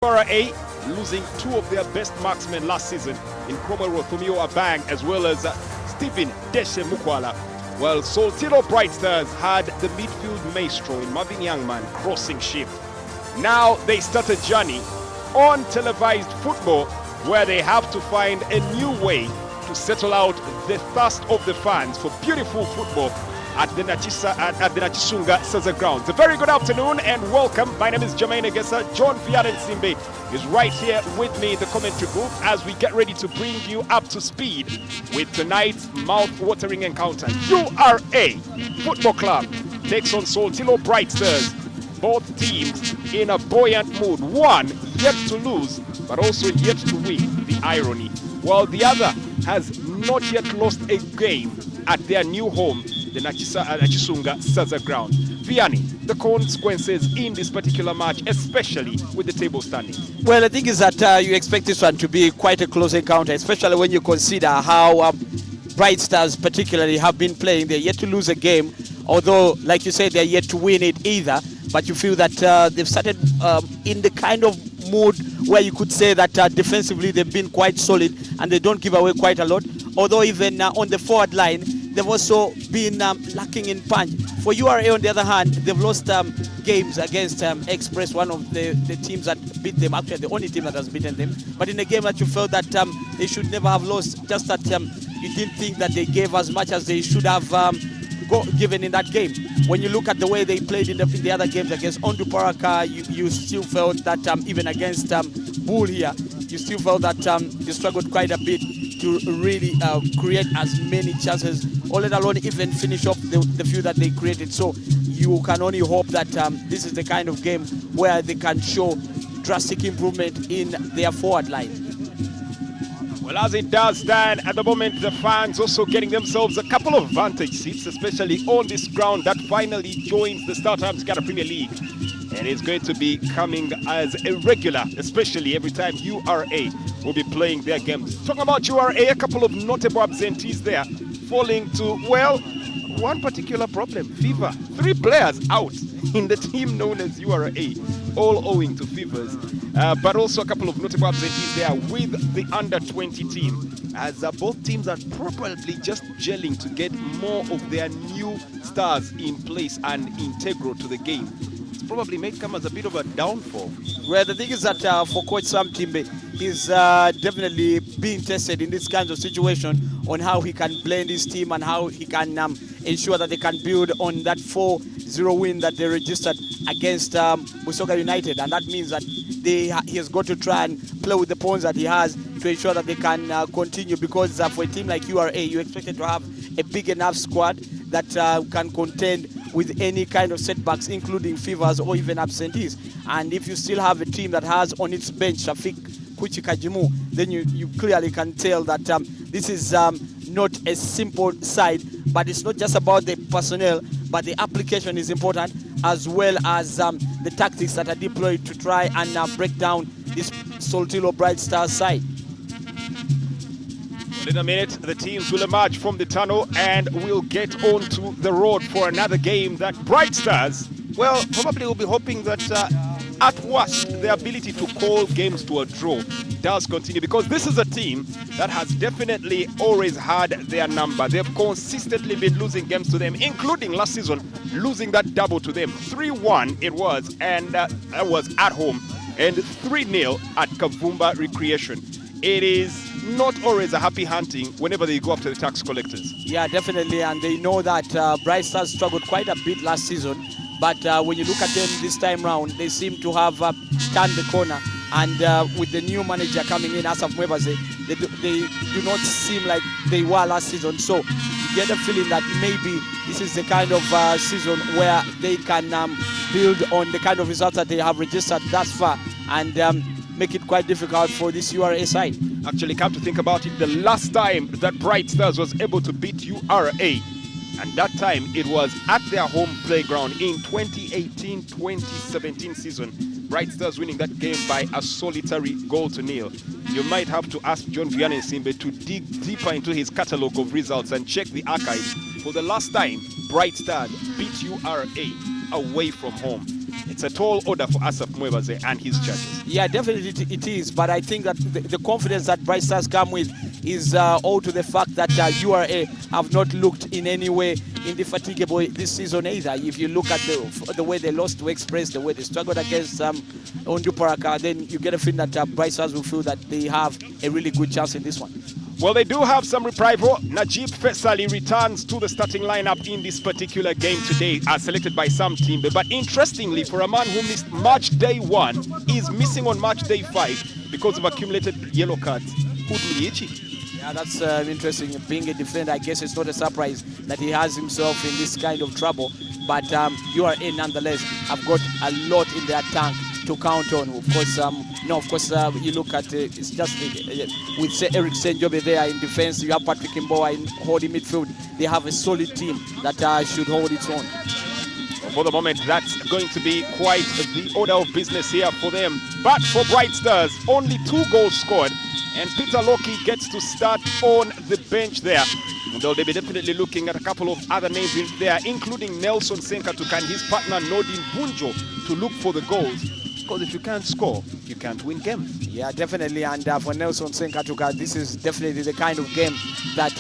URA losing two of their best marksmen last season in Kromero Thumio Abang as well as Stephen Deshe Mukwala. While Soltilo Bright Stars had the midfield maestro in Marvin Youngman crossing shift. Now they start a journey on televised football where they have to find a new way to settle out the thirst of the fans for beautiful football at the Nachisunga Saza grounds. A very good afternoon and welcome. My name is Jermaine Egesa. John Vianen Simbe is right here with me in the commentary booth as we get ready to bring you up to speed with tonight's mouth-watering encounter. URA Football Club takes on Soltilo Bright Stars. Both teams in a buoyant mood. One yet to lose, but also yet to win. The irony. While the other has not yet lost a game at their new home, the Nachisunga Saza ground. Vianney, the consequences in this particular match, especially with the table standing. Well, the thing is that you expect this one to be quite a close encounter, especially when you consider how Bright Stars particularly have been playing. They're yet to lose a game, although, like you said, they're yet to win it either. But you feel that they've started in the kind of mood where you could say that defensively they've been quite solid and they don't give away quite a lot. Although even on the forward line, they've also been lacking in punch. For URA, on the other hand, they've lost games against Express, one of the teams that beat them, actually the only team that has beaten them. But in a game that you felt that they should never have lost, just that you didn't think that they gave as much as they should have given in that game. When you look at the way they played in the other games against Ondu Paraka, you still felt that even against Bull here, you still felt that they struggled quite a bit to really create as many chances, or let alone even finish off the few that they created. So you can only hope that this is the kind of game where they can show drastic improvement in their forward line. Well, as it does stand at the moment, the fans also getting themselves a couple of vantage seats, especially on this ground that finally joins the StarTimes Uganda Premier League. And it's going to be coming as a regular, especially every time URA will be playing their games. Talking about URA, a couple of notable absentees there, falling to, well, one particular problem, fever. 3 players out in the team known as URA, all owing to fevers. But also a couple of notable absentees there with the under-20 team, as both teams are probably just gelling to get more of their new stars in place and integral to the game. It's probably may come as a bit of a downfall. Well, the thing is that for Coach Sam Timbe, he's definitely being tested in this kind of situation on how he can blend his team and how he can ensure that they can build on that 4-0 win that they registered against Busoga United. And that means that he has got to try and play with the pawns that he has to ensure that they can continue, because for a team like URA, you expected to have a big enough squad that can contend with any kind of setbacks, including fevers or even absentees. And if you still have a team that has on its bench Shafik Kuchikajimu, then you clearly can tell that this is not a simple side. But it's not just about the personnel, but the application is important, as well as the tactics that are deployed to try and break down this Soltilo Bright Stars side. In a minute, the teams will emerge from the tunnel and we'll get onto the road for another game that Bright Stars, well, probably will be hoping that at worst, the ability to call games to a draw does continue, because this is a team that has definitely always had their number. They've consistently been losing games to them, including last season, losing that double to them. 3-1 it was, and that was at home, and 3-0 at Kavumba Recreation. It is not always a happy hunting whenever they go after the tax collectors. Yeah, definitely, and they know that Bright Stars struggled quite a bit last season. But when you look at them this time round, they seem to have turned the corner. And with the new manager coming in, Asaf Mwebaze, they do not seem like they were last season. So you get a feeling that maybe this is the kind of season where they can build on the kind of results that they have registered thus far and make it quite difficult for this URA side. Actually, come to think about it, the last time that Bright Stars was able to beat URA, and that time it was at their home playground in 2018-2017 season. Bright Stars winning that game by a solitary 0-0. You might have to ask John Vianen Simbe to dig deeper into his catalogue of results and check the archives for the last time Bright Stars beat URA away from home. It's a tall order for Asaf Mwebaze and his judges. Yeah, definitely it is. But I think that the confidence that Bright Stars come with is all to the fact that URA have not looked in any way indefatigable this season either. If you look at the way they lost to Express, the way they struggled against Onduparaka, then you get a feeling that Bright Stars will feel that they have a really good chance in this one. Well, they do have some reprisal. Najib Fesali returns to the starting lineup in this particular game today, as selected by Sam Timbe. But interestingly, for a man who missed match day 1, is missing on match day 5 because of accumulated yellow cards. Yeah, that's interesting. Being a defender, I guess it's not a surprise that he has himself in this kind of trouble. But URA nonetheless have got a lot in their tank to count on. Of course, you look at it's just with Eric Senjobe there in defense. You have Patrick Mboa in holding midfield. They have a solid team that should hold its own. For the moment, that's going to be quite the order of business here for them. But for Bright Stars, only 2 goals scored, and Peter Loki gets to start on the bench there. They'll be definitely looking at a couple of other names in there, including Nelson Senkatuka and his partner Nodin Bunjo, to look for the goals. Because if you can't score, you can't win games. Yeah, definitely. And for Nelson Senkatuka, this is definitely the kind of game that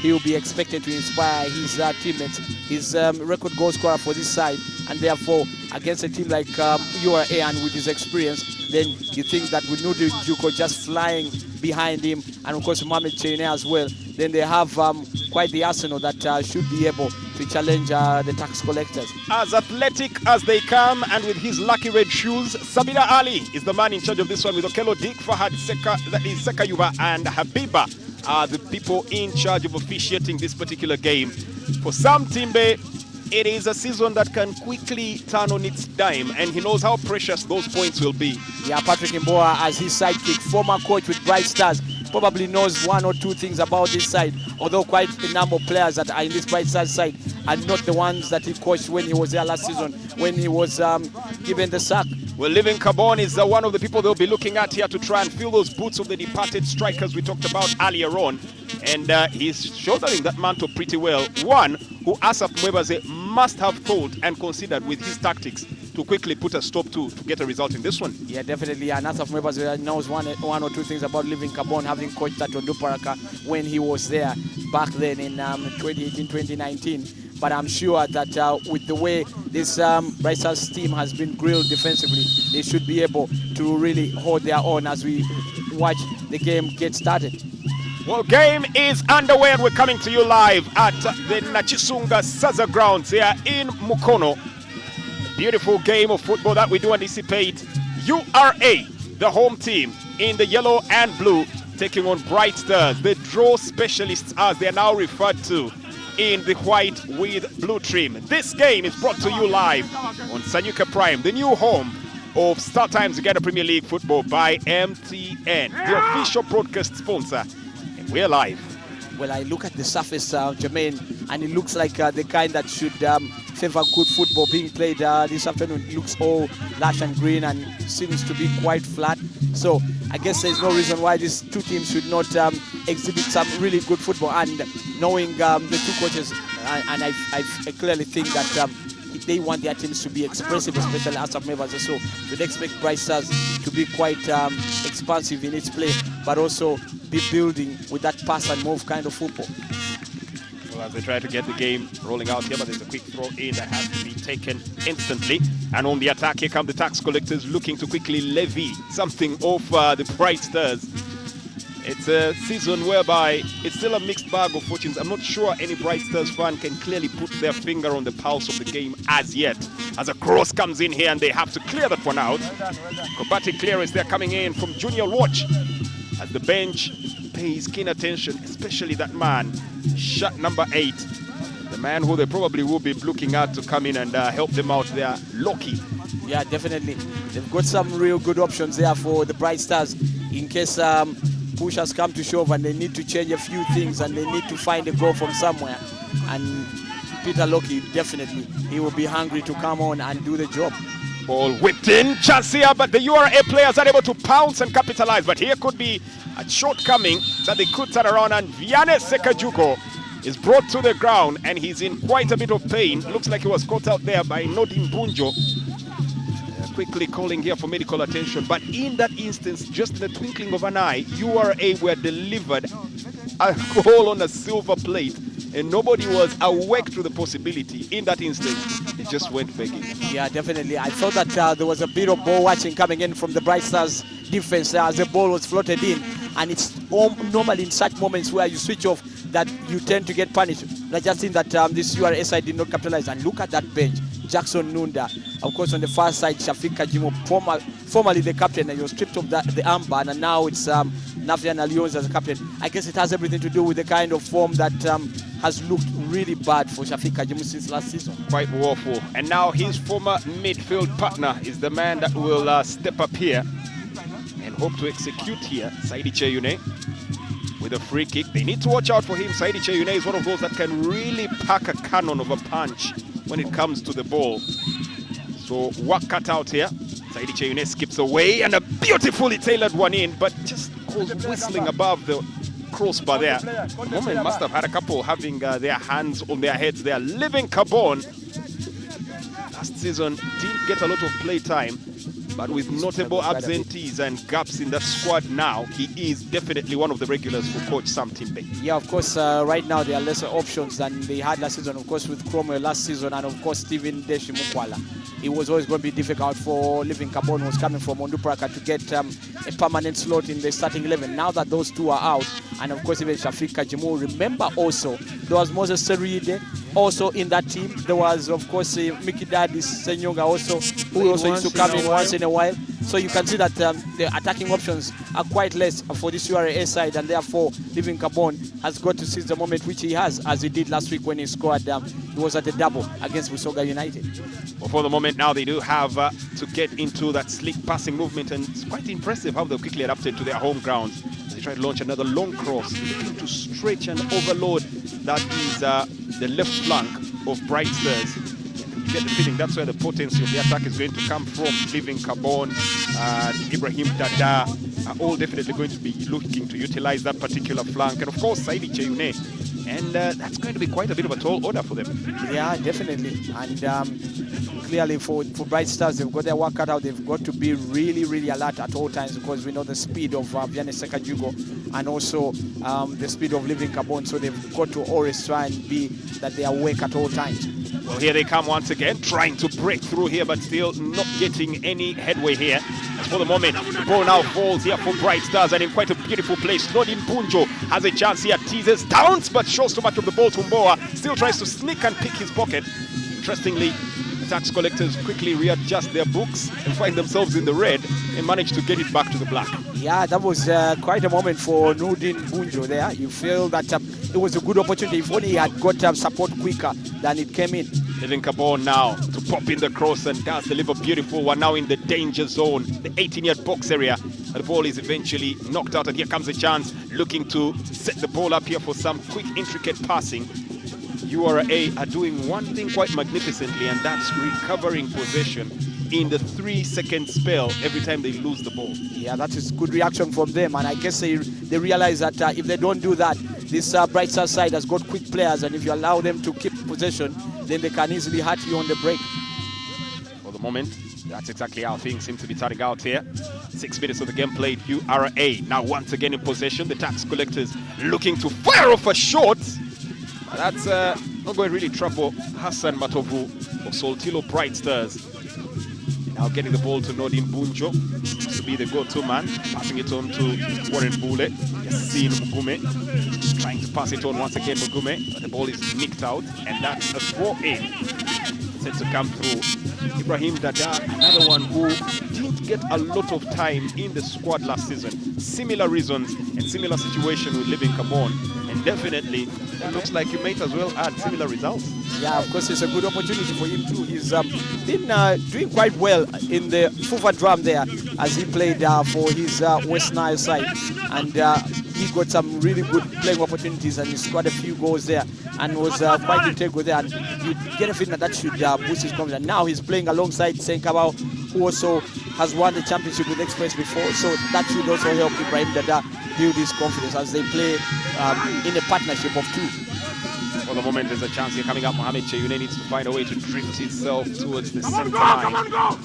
he will be expected to inspire his teammates. His record goal scorer for this side, and therefore against a team like URA and with his experience, then you think that with Nudi Juko just flying behind him, and of course Mohamed Chene as well, then they have quite the arsenal that should be able to challenge the tax collectors. As athletic as they come, and with his lucky red shoes, Sabina Ali is the man in charge of this one, with Okello Dick, Fahad Seka, that is Sekayuba, and Habiba are the people in charge of officiating this particular game. For Sam Timbe, it is a season that can quickly turn on its dime, and he knows how precious those points will be. Yeah, Patrick Mboa, as his sidekick, former coach with Bright Stars, probably knows 1 or 2 things about this side, although quite a number of players that are in this Bright Stars side are not the ones that he coached when he was there last season, when he was given the sack. Well, Living Carbon is one of the people they'll be looking at here to try and fill those boots of the departed strikers we talked about earlier on. And he's shouldering that mantle pretty well. One who Asaf Mwebaze must have thought and considered with his tactics to quickly put a stop to get a result in this one. Yeah, definitely. And Asaf Mwebaze knows one or two things about Living Carbon, having coached at Onduparaka when he was there back then in 2018-2019. But I'm sure that with the way this Bright Stars team has been grilled defensively, they should be able to really hold their own as we watch the game get started. Well, game is underway, and we're coming to you live at the Nachisunga Saza grounds here in Mukono. A beautiful game of football that we do anticipate. URA, the home team in the yellow and blue, taking on Bright Stars, the draw specialists as they are now referred to, in the white with blue trim. This game is brought to you live on Sanyuka Prime, the new home of Star Times Uganda Premier League football by MTN, the official broadcast sponsor. And we're live. Well, I look at the surface, Jermaine, and it looks like the kind that should favor good football being played this afternoon. It looks all lush and green and seems to be quite flat. So I guess there's no reason why these two teams should not exhibit some really good football. And knowing the two coaches, and I clearly think that they want their teams to be expressive, especially Asaf Mwebaze. So we'd expect Bright Stars to be quite expansive in its play, but also be building with that pass and move kind of football. Well, as they try to get the game rolling out here, but there's a quick throw in that has to be taken instantly. And on the attack, here come the tax collectors looking to quickly levy something off the Bright Stars. It's a season whereby it's still a mixed bag of fortunes. I'm not sure any Bright Stars fan can clearly put their finger on the pulse of the game as yet. As a cross comes in here and they have to clear that one out. Combating clearance, they're coming in from Junior Watch. As the bench pays keen attention, especially that man, shot number 8. The man who they probably will be looking at to come in and help them out there, Loki. Yeah, definitely. They've got some real good options there for the Bright Stars in case push has come to shove and they need to change a few things and they need to find a goal from somewhere. And Peter Loki, definitely, he will be hungry to come on and do the job. Ball whipped in, chance here, but the URA players are able to pounce and capitalize. But here could be a shortcoming that they could turn around, and Vianney Sekajuko is brought to the ground and he's in quite a bit of pain. Looks like he was caught out there by Nodin Bunjo. quickly calling here for medical attention. But in that instance, just in the twinkling of an eye, URA were delivered a goal on a silver plate, and nobody was awake to the possibility. In that instance, it just went begging. Yeah, definitely. I thought that there was a bit of ball watching coming in from the Bright Stars defense as the ball was floated in, and it's normally in such moments where you switch off that you tend to get punished. I just think that this URA side did not capitalize. And look at that bench. Jackson Nunda, of course, on the far side, Shafiq Kajimo, formerly the captain, and he was stripped of the armband, and now it's Nafian Allions as a captain. I guess it has everything to do with the kind of form that has looked really bad for Shafiq Kajimo since last season. Quite woeful. And now his former midfield partner is the man that will step up here and hope to execute here. Saidi Cheyune with a free kick. They need to watch out for him. Saidi Cheyune is one of those that can really pack a cannon of a punch when it comes to the ball. So work cut out here. Saidi Cheyune skips away, and a beautifully tailored one in, but just goes whistling above the crossbar there. The moment must have had a couple having their hands on their heads there. Living Carbon last season didn't get a lot of play time, but with notable absentees and gaps in that squad now, he is definitely one of the regulars for Coach Sam Timbe. Yeah, of course, right now there are lesser options than they had last season, of course, with Cromwell last season, and of course, Stephen Deshi Mukwala. It was always going to be difficult for Living Carbon, who was coming from Onduparaka, to get a permanent slot in the starting 11. Now that those two are out, and of course, even Shafiq Kajimo, remember also, there was Moses Seride also in that team. There was, of course, Mickey Dadis Senyonga also, who also used to come in once in a while. So you can see that the attacking options are quite less for this URA side, and therefore Living Carbon has got to seize the moment, which he has, as he did last week when he scored. He was at the double against Busoga United. Well, for the moment now, they do have to get into that slick passing movement, and it's quite impressive how they quickly adapted to their home grounds. They try to launch another long cross, looking to stretch and overload. That is the left flank of Bright Stars. You get the feeling that's where the potency of the attack is going to come from. Living Carbon, Ibrahim Dada are all definitely going to be looking to utilize that particular flank. And of course, Saidi Cheyune. And that's going to be quite a bit of a tall order for them. Yeah, definitely. And clearly for Bright Stars, they've got their work cut out. They've got to be really, really alert at all times, because we know the speed of Vianney Sekajugo and also the speed of Living Carbon. So they've got to always try and be that they are awake at all times. Well, here they come once again, trying to break through here, but still not getting any headway here. As for the moment, the ball now falls here for Bright Stars, and in quite a beautiful place. Nodin Bunjo has a chance here, teases, downs, but shows too much of the ball to Mboa. Still tries to sneak and pick his pocket. Interestingly, the tax collectors quickly readjust their books and find themselves in the red and manage to get it back to the black. Yeah, that was quite a moment for Nodin Bunjo there. You feel that it was a good opportunity. If only he had got support quicker than it came in. Living Carbon now to pop in the cross and does deliver beautiful one. Now in the danger zone, the 18-yard box area. The ball is eventually knocked out, and here comes a chance, looking to set the ball up here for some quick, intricate passing. URA are doing one thing quite magnificently, and that's recovering possession in the 3-second spell every time they lose the ball. Yeah, that is good reaction from them, and I guess they realize that if they don't do that, this Bright Star side has got quick players, and if you allow them to keep possession, then they can easily hurt you on the break. For the moment, that's exactly how things seem to be turning out here. 6 minutes of the game played. URA now once again in possession. The tax collectors looking to fire off a shot. That's not going to really trouble Hassan Matovu of Soltilo Bright Stars. Now getting the ball to Nodin Bunjo to be the go-to man, passing it on to Warren Bule. Yassine Mugume trying to pass it on once again, Mugume, but the ball is nicked out, and that's a throw-in set to come through. Ibrahim Dada, another one who didn't get a lot of time in the squad last season. Similar reasons and similar situation with Living Carbon, and definitely it looks like he might as well add similar results. Yeah, of course, it's a good opportunity for him too. He's been doing quite well in the Fufa drum there as he played for his West Nile side, and he got some really good playing opportunities, and he scored a few goals there and was quite integral there, and you get a feeling that should boost his confidence. Now he's playing alongside Senkabao, who also has won the championship with Express before, so that should also help Ibrahim Dada build his confidence as they play in a partnership of two. For For the moment, there's a chance here coming up. Mohamed Cheyune needs to find a way to drift himself towards the center line,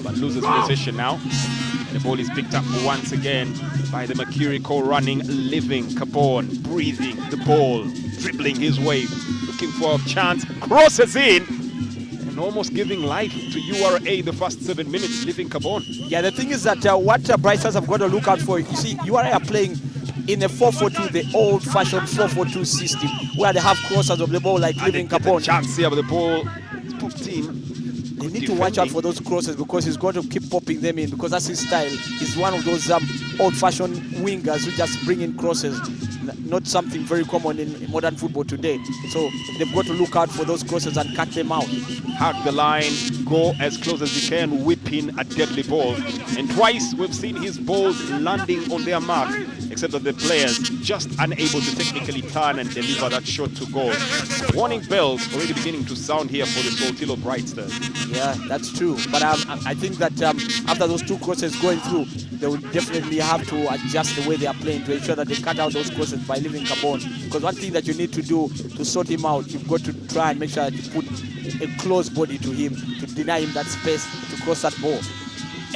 but loses possession now. And the ball is picked up once again by the Mercury running, living Cabon, breathing the ball, dribbling his way, looking for a chance, crosses in, and almost giving life to URA the first 7 minutes, living Cabon. Yeah, the thing is that what Bright Stars have got to look out for, you see, URA are playing in a 4-4-2, the old-fashioned 4-4-2 system, where they have crossers of the ball like living Cabon. Chance here, but the ball is put in. They need to watch out for those crosses because he's going to keep popping them in because that's his style. He's one of those old-fashioned wingers who just bring in crosses, not something very common in modern football today. So they've got to look out for those crosses and cut them out. Hug the line, go as close as you can, whip in a deadly ball. And twice we've seen his balls landing on their mark, except that the players just unable to technically turn and deliver that shot to goal. Warning bells already beginning to sound here for the Soltilo Bright Stars. Yeah, that's true. But I think that after those two crosses going through, they will definitely have to adjust the way they are playing to ensure that they cut out those crosses by leaving Cabon. Because one thing that you need to do to sort him out, you've got to try and make sure that you put a close body to him to deny him that space to cross that ball.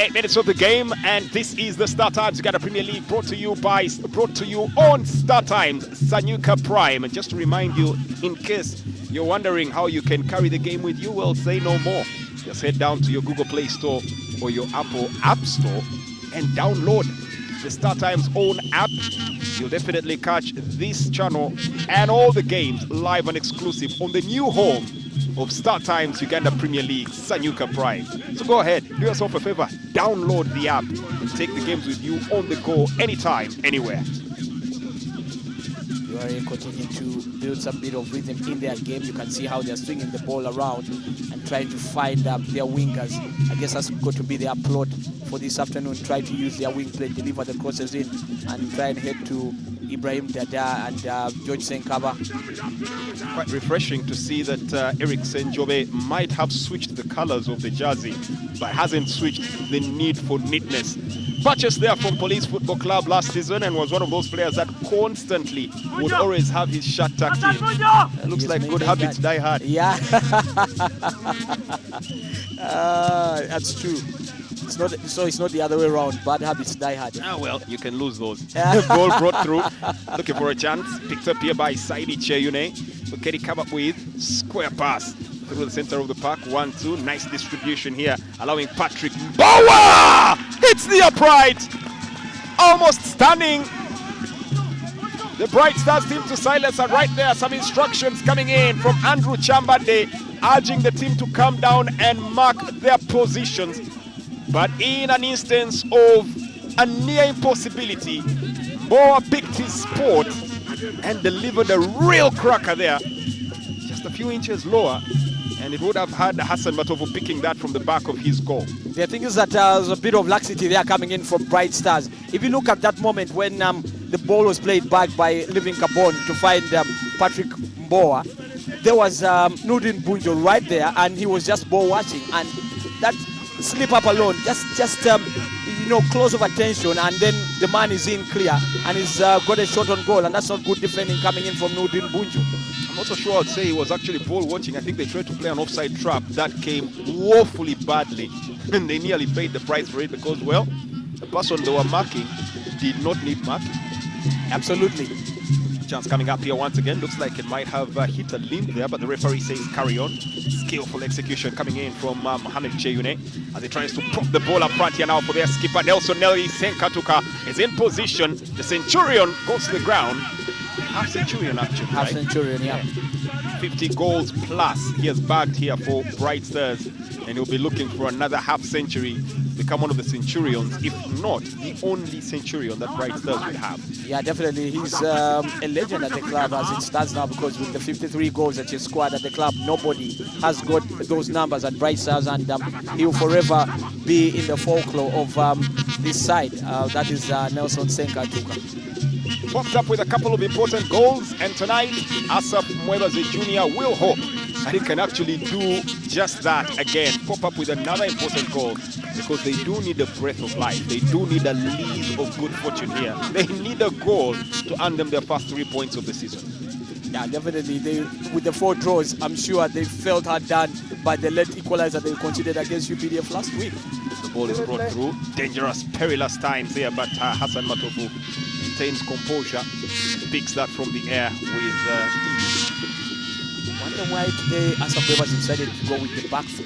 8 minutes of the game, and this is the Star Times Uganda Premier League brought to you on Star Times Sanyuka Prime. And just to remind you, in case you're wondering how you can carry the game with you, well, say no more. Just head down to your Google Play Store or your Apple App Store and download the Star Times own app. You'll definitely catch this channel and all the games live and exclusive on the new home of Star Times Uganda Premier League, Sanyuka Prime. So go ahead, do yourself a favor, download the app and take the games with you on the go, anytime, anywhere. URA continue to build some bit of rhythm in their game. You can see how they're swinging the ball around and trying to find their wingers. I guess that's going to be their plot for this afternoon. Try to use their wing play, deliver the crosses in, and try and head to Ibrahim Dada and George Senkaba. Quite refreshing to see that Eric Senjobe might have switched the colors of the jersey, but hasn't switched the need for neatness. Purchased there from Police Football Club last season and was one of those players that constantly would always have his shirt tucked in. It looks like good habits die hard. Yeah, that's true. It's not the other way around. Bad habits die hard. Ah, well, you can lose those. Ball brought through, looking for a chance. Picked up here by Saidi Cheyune. Okay, come up with square pass through the center of the park. 1-2. Nice distribution here, allowing Patrick Mbowa hits the upright. Almost stunning. The Bright Stars team to silence, and right there some instructions coming in from Andrew Chambade, urging the team to come down and mark their positions. But in an instance of a near impossibility, Mbowa picked his spot and delivered a real cracker there. Just a few inches lower, and it would have had Hassan Matovu picking that from the back of his goal. The thing is that there's a bit of laxity there coming in from Bright Stars. If you look at that moment when the ball was played back by Living Cabon to find Patrick Mbowa, there was Nudin Bunjo right there, and he was just ball watching, and that slip up alone, just close of attention, and then the man is in clear and he's got a shot on goal, and that's not good defending coming in from Nudin Bunjo. I'm not so sure I'd say he was actually ball watching. I think they tried to play an offside trap that came woefully badly, and they nearly paid the price for it because, well, the person they were marking did not need marking. Absolutely. Chance coming up here once again. Looks like it might have hit a limb there, but the referee says carry on. Skillful execution coming in from Mohamed Cheyune as he tries to prop the ball up front here now for their skipper Nelson Nelly Senkatuka is in position. The Centurion goes to the ground. Half Centurion actually, Half right? Centurion, yeah. 50 goals plus he has bagged here for Bright Stars, and he'll be looking for another half century, become one of the Centurions, if not the only Centurion that Bright Stars will have. Yeah, definitely. He's a legend at the club as it stands now, because with the 53 goals that he scored at the club, nobody has got those numbers at Bright Stars, and he'll forever be in the folklore of this side. That is Nelson Senkatuka. Popped up with a couple of important goals, and tonight Asap Mwebaze Jr. will hope that he can actually do just that again, pop up with another important goal, because they do need a breath of life. They do need a lead of good fortune here. They need a goal to earn them their first 3 points of the season. Yeah, definitely. With the 4 draws, I'm sure they felt hard done by the late equalizer they considered against UPDF last week. The ball is brought through. Dangerous, perilous times here, but Hassan Matovu maintains composure. Picks that from the air with ease. Wonder why today Asabeba decided to go with the back 3.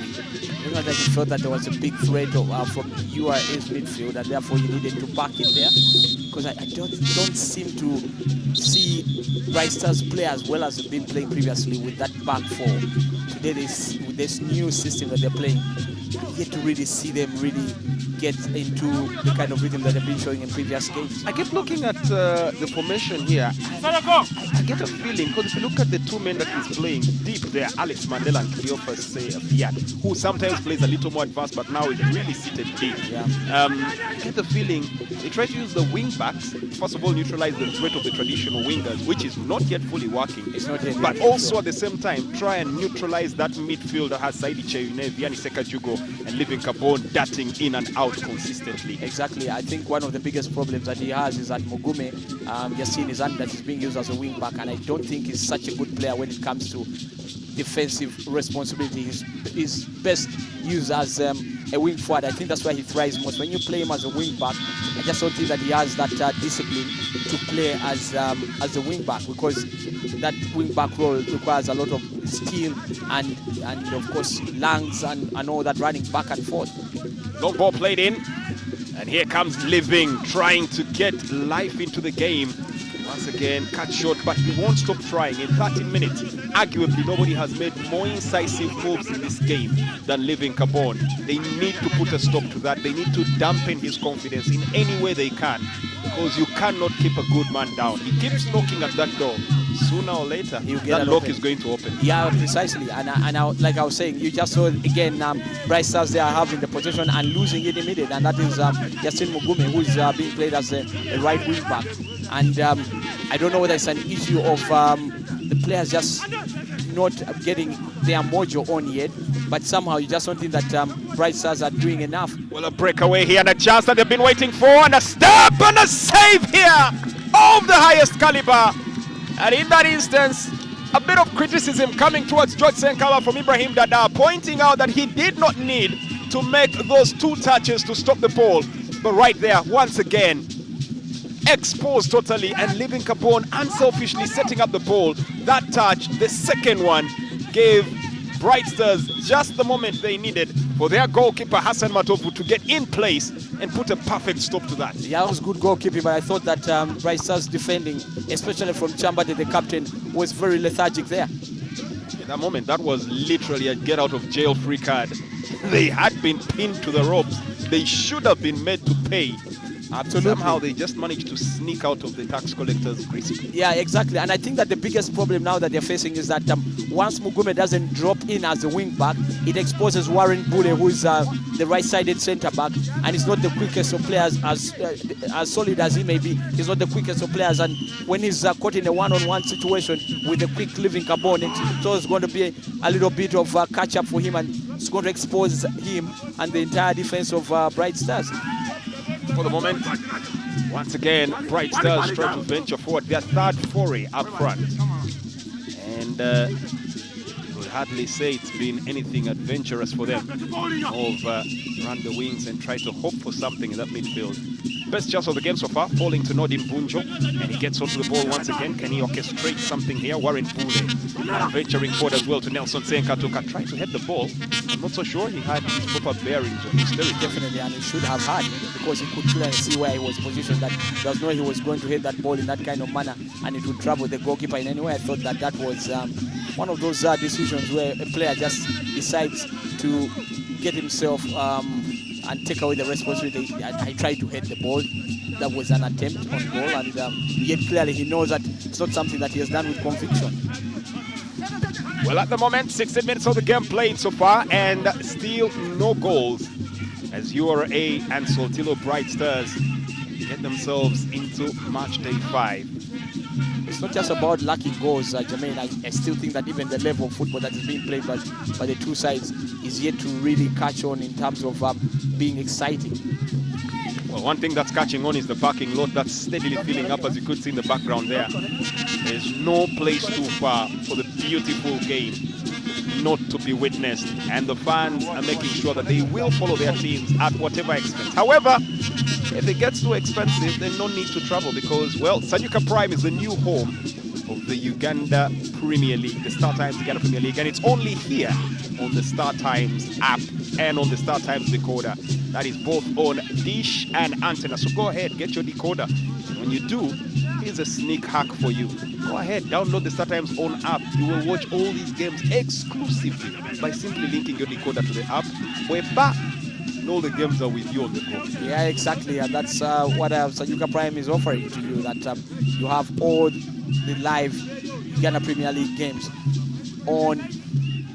You know that he felt that there was a big threat from URA's midfield, and therefore he needed to back it there. Because I don't seem to see Bright Stars play as well as they've been playing previously with that back 4. Today, with this new system that they're playing, yet to really see them really get into the kind of rhythm that they've been showing in previous games. I kept looking at the formation here. I get a feeling, because if you look at the 2 men that he's playing deep there, Alex Mandela and Cleophas Fiat, who sometimes plays a little more advanced, but now is really seated deep. Yeah. I get the feeling they try to use the wing backs, first of all neutralize the threat of the traditional wingers, which is not yet fully working. It's not yet, but also at the same time, try and neutralize that midfield that has Saidi Cheyune, Vianney Sekajugo, and Living Carbone darting in and out consistently. Exactly. I think one of the biggest problems that he has is that Mugume, Yassine Izan, that is being used as a wing back, and I don't think he's such a good player when it comes to defensive responsibility. He's best used as a wing forward. I think that's why he thrives most. When you play him as a wing back, I just don't think that he has that discipline to play as a wing back, because that wing back role requires a lot of skill and of course lungs and all that running back and forth. Long ball played in, and here comes Living trying to get life into the game. Once again, cut short, but he won't stop trying. In 13 minutes, arguably nobody has made more incisive moves in this game than Living Carbone. They need to put a stop to that. They need to dampen his confidence in any way they can, because you cannot keep a good man down. He keeps knocking at that door. Sooner or later, that lock is going to open. Yeah, precisely. And like I was saying, you just saw again Bright Stars they are having the possession and losing it immediately, and that is Yassine Mugume, who is being played as a right wing back. And I don't know whether it's an issue of the players just not getting their mojo on yet, but somehow you just don't think that Bright Stars are doing enough. Well, a breakaway here and a chance that they've been waiting for, and a step and a save here of the highest caliber. And in that instance, a bit of criticism coming towards George Senkala from Ibrahim Dada, pointing out that he did not need to make those 2 touches to stop the ball. But right there, once again, exposed totally, and Living Carbone unselfishly setting up the ball. That touch, the second one, gave Bright Stars just the moment they needed for their goalkeeper Hassan Matovu to get in place and put a perfect stop to that. Yeah, it was good goalkeeping, but I thought that Bright Stars defending, especially from Chambade, the captain, was very lethargic there. In that moment, that was literally a get out of jail free card. They had been pinned to the ropes. They should have been made to pay. Absolutely. Somehow they just managed to sneak out of the tax collector's grasp. Yeah, exactly. And I think that the biggest problem now that they're facing is that once Mugume doesn't drop in as a wing back, it exposes Warren Bule, who is the right-sided centre back, and he's not the quickest of players, as solid as he may be. He's not the quickest of players, and when he's caught in a one-on-one situation with a quick Living Carbone, it's going to be a little bit of catch-up for him, and it's going to expose him and the entire defense of Bright Stars. For the moment, once again, Bright Stars try to venture forward. Their 3rd foray up front. And you would hardly say it's been anything adventurous for them. Run the wings and try to hope for something in that midfield. Best chance of the game so far, falling to Nodin Bunjo, and he gets onto the ball once again. Can he orchestrate something here? Warren Bule venturing forward as well to Nelson Senkatuka, trying to hit the ball. I'm not so sure he had his proper bearings of his territory. Definitely, and he should have had, because he could clearly see where he was positioned, that there was no way he was going to hit that ball in that kind of manner, and it would trouble the goalkeeper in any way. I thought that was one of those decisions where a player just decides to get himself and take away the responsibility. I tried to hit the ball. That was an attempt on goal, and yet clearly he knows that it's not something that he has done with conviction. Well, at the moment, 16 minutes of the game played so far, and still no goals as URA and Soltilo Bright Stars get themselves into match day 5. It's not just about lacking goals, Jermaine. I still think that even the level of football that is being played by the 2 sides is yet to really catch on in terms of being exciting. Well, one thing that's catching on is the parking lot that's steadily filling up, as you could see in the background there. There's no place too far for the beautiful game not to be witnessed, and the fans are making sure that they will follow their teams at whatever expense. However, if it gets too expensive, then no need to travel, because, well, Sanyuka Prime is the new home of the Uganda Premier League, the Star Times Uganda Premier League, and it's only here on the Star Times app and on the Star Times decoder. That is both on dish and antenna. So go ahead, get your decoder. And when you do, here's a sneak hack for you. Go ahead, download the Star Times own app. You will watch all these games exclusively by simply linking your decoder to the app. And all the games are with you on the go. Yeah, exactly. And that's what Sanyuka Prime is offering to you, that you have all the live Uganda Premier League games on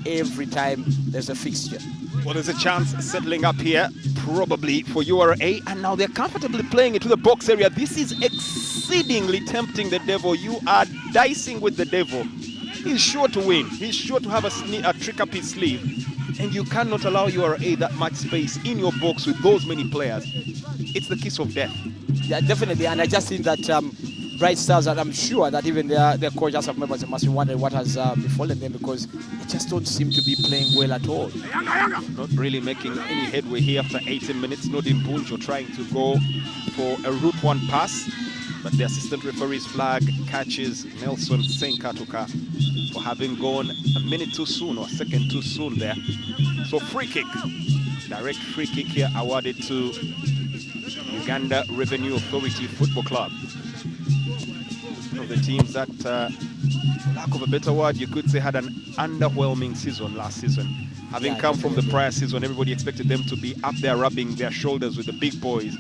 every time there's a fixture. Well, there's a chance settling up here, probably for URA, and now they're comfortably playing it to the box area. This is exceedingly tempting the devil. You are dicing with the devil. He's sure to win. He's sure to have a trick up his sleeve, and you cannot allow URA that much space in your box with those many players. It's the kiss of death. Yeah, definitely, and I just think that Bright Stars, and I'm sure that even their coach as of members must be wondering what has befallen them, because they just don't seem to be playing well at all. Not really making any headway here after 18 minutes. Nodin Bunjo trying to go for a route one pass, but the assistant referee's flag catches Nelson Senkatuka for having gone a minute too soon, or a second too soon there. So free kick, direct free kick here awarded to Uganda Revenue Authority Football Club. Of the teams that, for lack of a better word, you could say had an underwhelming season last season. Having come from the prior season, everybody expected them to be up there rubbing their shoulders with the big boys.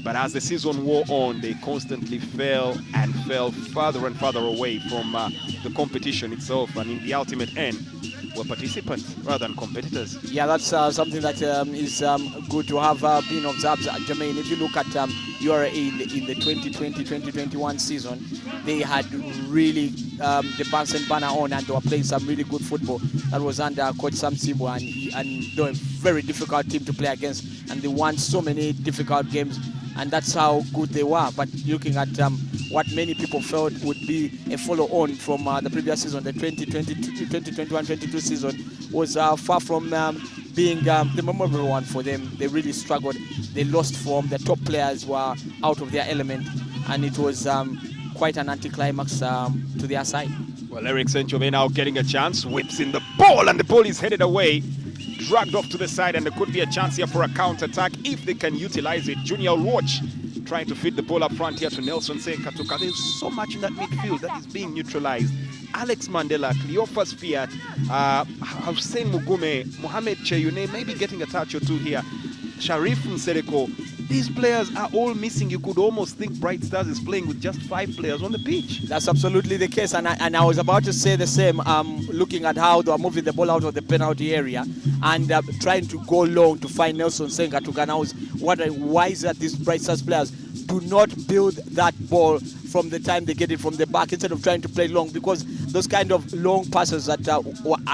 But as the season wore on, they constantly fell and fell farther and farther away from the competition itself. And in the ultimate end, were participants rather than competitors. Yeah, that's something that is good to have been observed, Jermaine. If you look at URA in the 2020-2021 season, they had really the Bunsen banner on, and they were playing some really good football. That was under Coach Sam Sibo, and they were a very difficult team to play against, and they won so many difficult games, and that's how good they were. But looking at what many people felt would be a follow-on from the previous season, the 2021-22 season, was far from being the memorable one for them. They really struggled. They lost form. The top players were out of their element, and it was quite an anticlimax to their side. Well, Eric Senchome now getting a chance, whips in the ball, and the ball is headed away, dragged off to the side, and there could be a chance here for a counter-attack if they can utilize it. Junior Roach trying to feed the ball up front here to Nelson Senkatuka. There's so much in that midfield that is being neutralized. Alex Mandela, Cleophas Fiat, Hussein Mugume, Mohamed Cheyune maybe getting a touch or two here. Sharif Nsereko. These players are all missing. You could almost think Bright Stars is playing with just 5 players on the pitch. That's absolutely the case, and I was about to say the same, looking at how they are moving the ball out of the penalty area and trying to go long to find Nelson Senkatuka. And I was wondering, why is that these Bright Stars players do not build that ball from the time they get it from the back instead of trying to play long, because those kind of long passes that are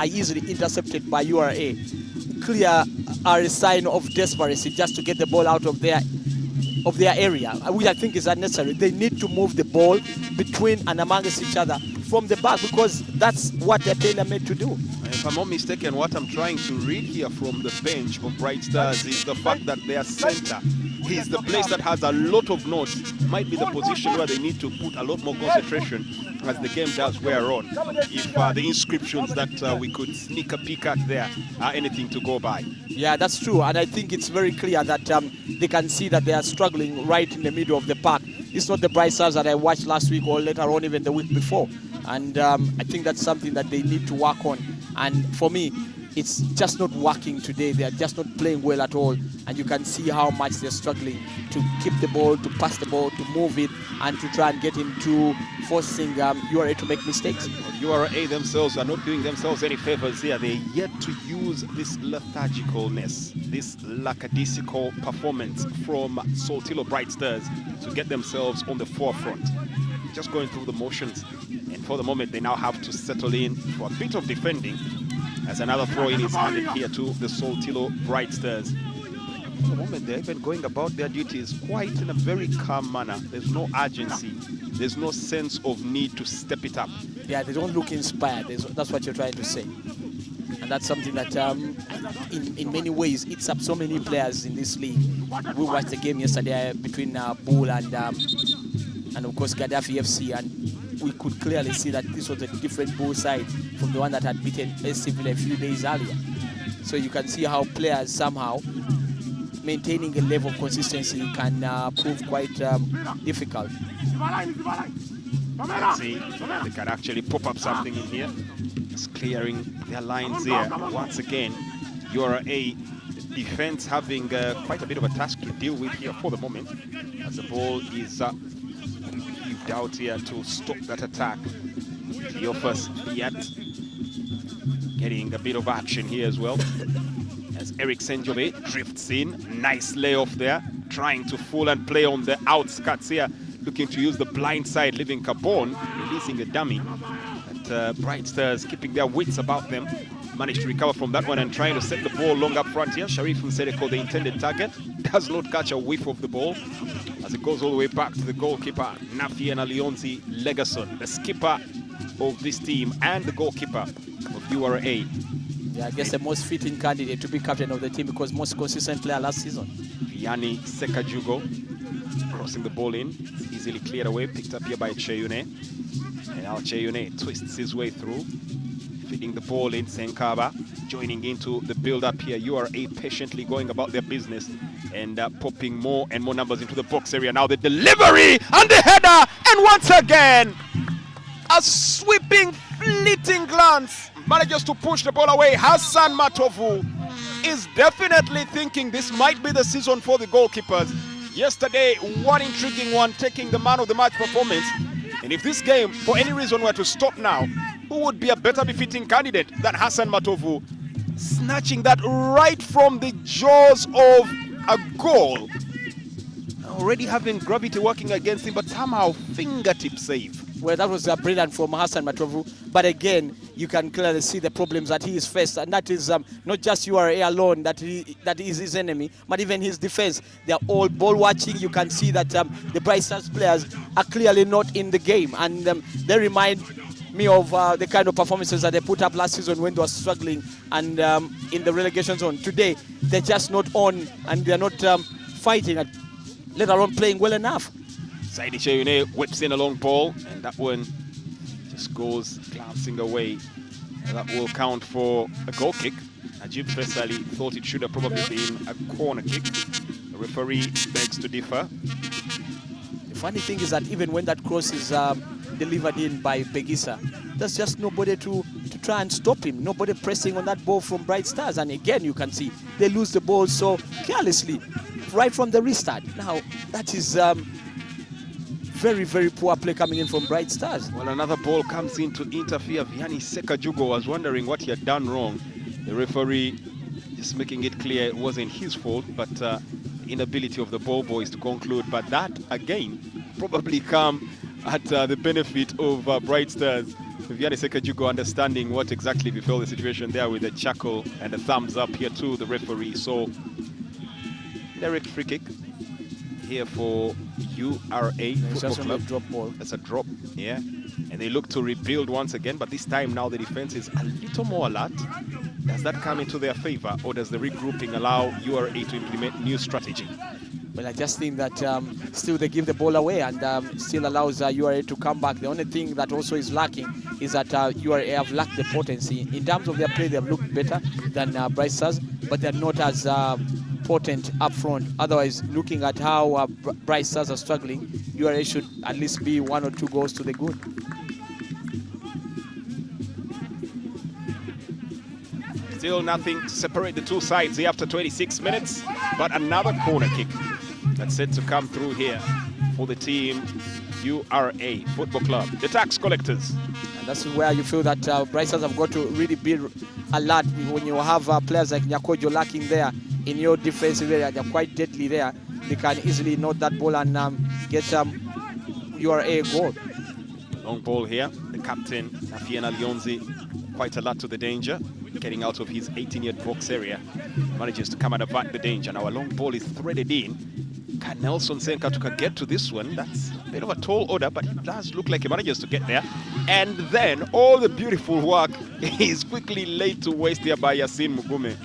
easily intercepted by URA clear are a sign of desperation, just to get the ball out of their area, which I think is unnecessary. They need to move the ball between and amongst each other from the back, because that's what they're tailor-made to do. If I'm not mistaken, what I'm trying to read here from the bench of Bright Stars is the fact that their center is the place that has a lot of notes. Might be the position where they need to put a lot more concentration as the game does wear on. If the inscriptions that we could sneak a peek at there are anything to go by. Yeah, that's true, and I think it's very clear that they can see that they are struggling right in the middle of the park. It's not the Bright Stars that I watched last week or later on even the week before, and I think that's something that they need to work on. And for me, it's just not working today. They are just not playing well at all, and you can see how much they're struggling to keep the ball, to pass the ball, to move it, and to try and get into forcing URA to make mistakes. URA themselves are not doing themselves any favors here. They're yet to use this lethargicalness, this lackadaisical performance from Soltilo Bright Stars to get themselves on the forefront. Just going through the motions, and for the moment they now have to settle in for a bit of defending, as another throw-in is handed here to the Soltilo Bright Stars. For the moment, they're even going about their duties quite in a very calm manner. There's no urgency. There's no sense of need to step it up. Yeah, they don't look inspired. That's what you're trying to say. And that's something that, in many ways, eats up so many players in this league. We watched the game yesterday between Bull and of course Gaddafi FC, and we could clearly see that this was a different Bull side from the one that had beaten AC Villa a few days earlier. So you can see how players somehow maintaining a level of consistency can prove quite difficult. Let's see, they can actually pop up something in here. Just clearing their lines here. Once again, URA defense having quite a bit of a task to deal with here for the moment, as the ball is heaved out here to stop that attack. The offers yet getting a bit of action here as well. As Eric Senjobe drifts in, nice layoff there, trying to fool and play on the outskirts here, looking to use the blind side, leaving Cabon, releasing a dummy. But Bright Stars keeping their wits about them, managed to recover from that one and trying to set the ball long up front here. Sharif Nsereko, the intended target, does not catch a whiff of the ball as it goes all the way back to the goalkeeper, Nafiena Leonzi Legason, the skipper of this team and the goalkeeper of URA. Yeah, I guess the most fitting candidate to be captain of the team because most consistent player last season. Vianney Sekajugo crossing the ball in. It's easily cleared away, picked up here by Cheyune. And now Cheyune twists his way through, feeding the ball in. Senkaba joining into the build-up here. URA patiently going about their business and popping more and more numbers into the box area. Now the delivery and the header, and once again, a sweeping, fleeting glance manages to push the ball away. Hassan Matovu is definitely thinking this might be the season for the goalkeepers. Yesterday, one intriguing one, taking the man of the match performance. And if this game, for any reason, were to stop now, who would be a better befitting candidate than Hassan Matovu? Snatching that right from the jaws of a goal. Already having gravity working against him, but somehow fingertip save. Well, that was brilliant from Hassan Matovu. But again, you can clearly see the problems that he is faced, and that is not just URA alone that is his enemy, but even his defense. They are all ball watching. You can see that the Bright Stars players are clearly not in the game, and they remind me of the kind of performances that they put up last season when they were struggling and in the relegation zone. Today, they're just not on, and they're not fighting, let alone playing well enough. Saidi Cheyune whips in a long ball, and that one just goes glancing away. And that will count for a goal kick. Najib Fesali thought it should have probably been a corner kick. The referee begs to differ. The funny thing is that even when that cross is delivered in by Begisa, there's just nobody to try and stop him. Nobody pressing on that ball from Bright Stars. And again, you can see they lose the ball so carelessly right from the restart. Now, that is very, very poor play coming in from Bright Stars. Well, another ball comes in to interfere. Vianney Sekajugo was wondering what he had done wrong. The referee just making it clear it wasn't his fault, but inability of the ball boys to conclude. But that, again, probably come at the benefit of Bright Stars. Vianney Sekajugo understanding what exactly befell the situation there with a chuckle and a thumbs up here to the referee. So, direct free kick here for URA Football Club. Drop ball. That's a drop, yeah. And they look to rebuild once again, but this time now the defense is a little more alert. Does that come into their favor, or does the regrouping allow URA to implement new strategy? Well, I just think that still they give the ball away and still allows URA to come back. The only thing that also is lacking is that URA have lacked the potency. In terms of their play, they have looked better than Bright Stars, but they're not as potent up front. Otherwise, looking at how Bright Stars are struggling, URA should at least be 1 or 2 goals to the good. Still nothing to separate the two sides here after 26 minutes, but another corner kick that's set to come through here for the team URA Football Club, the tax collectors. And that's where you feel that Bright Stars have got to really be alert when you have players like Nyakojo lacking there in your defensive area. They're quite deadly there. They can easily note that ball and get URA a goal. Long ball here. The captain, Nafiena Leonzi, quite alert to the danger. getting out of his 18-yard box area. Manages to come and avert the danger. Now a long ball is threaded in. Can Nelson Senkatuka get to this one? That's a bit of a tall order, but he does look like he manages to get there. And then all the beautiful work is quickly laid to waste here by Yasin Mugume.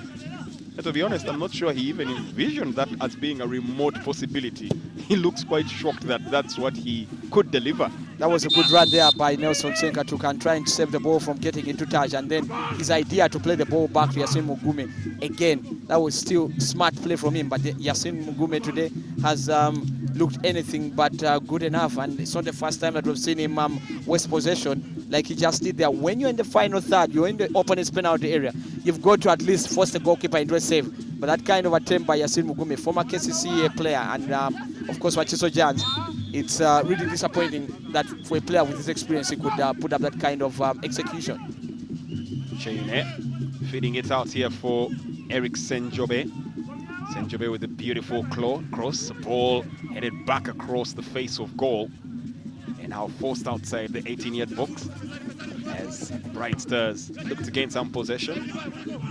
And to be honest, I'm not sure he even envisioned that as being a remote possibility. He looks quite shocked that that's what he could deliver. That was a good run there by Nelson Senkatuka, trying to save the ball from getting into touch, and then his idea to play the ball back to Yasin Mugume. Again, that was still smart play from him, but Yasin Mugume today has looked anything but good enough, and it's not the first time that we've seen him waste possession like he just did there. When you're in the final third, you're in the opponent's penalty area, you've got to at least force the goalkeeper into a save. But that kind of attempt by Yasin Mugume, former KCCA player, and of course Wachiso Giants, it's really disappointing that for a player with his experience he could put up that kind of execution. Cheyune feeding it out here for Eric Senjobe. Senjobe with a beautiful cross, ball headed back across the face of goal, and now forced outside the 18-yard box as Bright Stars look to gain some possession.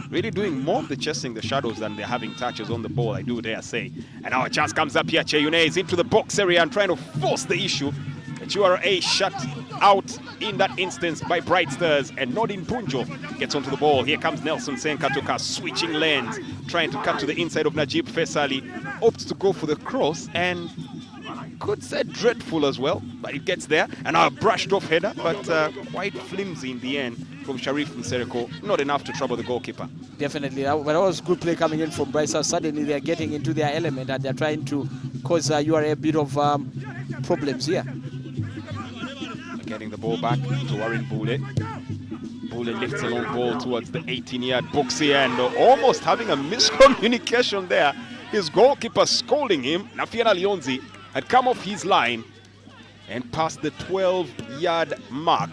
Really doing more of the chasing the shadows than they're having touches on the ball, I do dare say. And now a chance comes up here. Cheyune is into the box area and trying to force the issue. But URA shut out in that instance by Bright Stars, and Nordin Punjo gets onto the ball. Here comes Nelson Senkatuka switching lanes, trying to cut to the inside of Najib Faisali. Opts to go for the cross, and could say dreadful as well, but it gets there. And now a brushed off header, but quite flimsy in the end from Sharif Nsereko. Not enough to trouble the goalkeeper. Definitely, but that was good play coming in from Bryce. Suddenly they're getting into their element and they're trying to cause URA a bit of problems here. Getting the ball back to Warren Bule. Bule lifts a long ball towards the 18-yard box here, and almost having a miscommunication there. His goalkeeper scolding him. Nafiana Leonzi had come off his line and passed the 12-yard mark.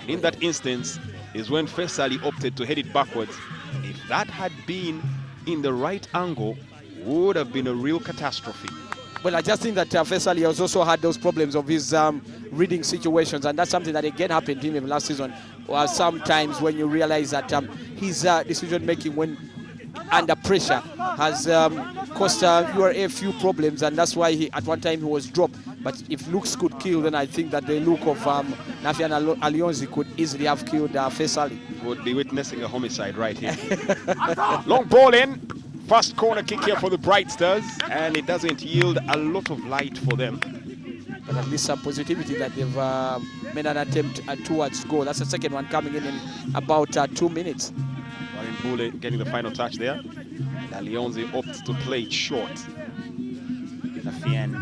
And in that instance is when Faisali opted to head it backwards. If that had been in the right angle, would have been a real catastrophe. Well, I just think that Faisali has also had those problems of his reading situations, and that's something that again happened to him last season. Sometimes when you realize that his decision-making when under pressure has caused URA a few problems, and that's why at one time he was dropped. But if looks could kill, then I think that the look of Nafian Alionzi could easily have killed Faisali. Would be witnessing a homicide right here. Long ball in. First corner kick here for the Bright Stars, and it doesn't yield a lot of light for them. But at least some positivity that they've made an attempt towards goal. That's the second one coming in about 2 minutes. Warren Bule getting the final touch there. Leonzi opts to play it short. Nafian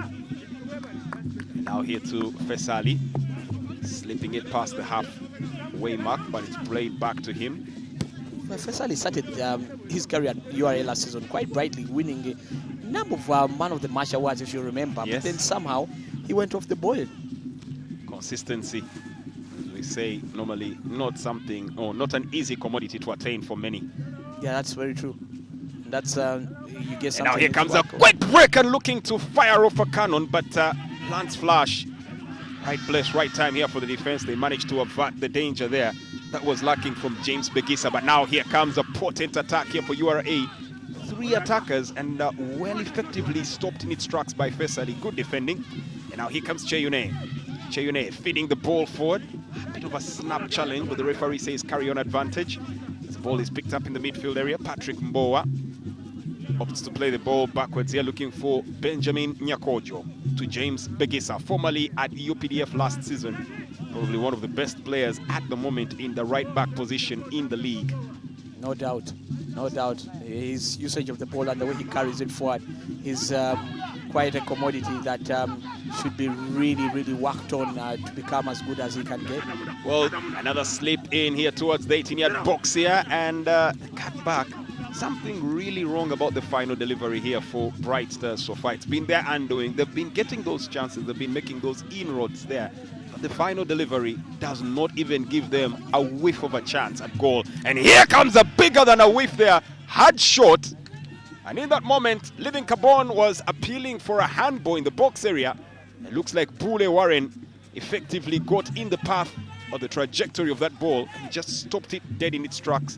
now here to Faisali, slipping it past the halfway mark, but it's played back to him. Well, Faisali started his career at URA last season quite brightly, winning a number of Man of the Match awards, if you remember. Yes. But then somehow he went off the boil. Consistency, as we say, normally not something, or not an easy commodity to attain for many. Yeah, that's very true. That's you get something. And now here comes a quick break and looking to fire off a cannon, but Lance Flash, right place, right time here for the defense. They managed to avert the danger there. That was lacking from James Begisa, but now here comes a potent attack here for URA. 3 attackers, and well effectively stopped in its tracks by Faisali. Good defending. And now here comes Cheyune. Cheyune feeding the ball forward. A bit of a snap challenge, but the referee says carry on advantage. As the ball is picked up in the midfield area, Patrick Mbowa opts to play the ball backwards here, looking for Benjamin Nyakojo to James Begisa, formerly at UPDF last season. Probably one of the best players at the moment in the right back position in the league. No doubt, no doubt. His usage of the ball and the way he carries it forward is quite a commodity that should be really, really worked on to become as good as he can get. Well, another slip in here towards the 18-yard box here, and cut back. Something really wrong about the final delivery here for Bright Stars so far. It's been their undoing. They've been getting those chances. They've been making those inroads there. But the final delivery does not even give them a whiff of a chance at goal. And here comes a bigger than a whiff there. Hard shot. And in that moment, Living Carbon was appealing for a handball in the box area. It looks like Bule Warren effectively got in the path or the trajectory of that ball. He just stopped it dead in its tracks.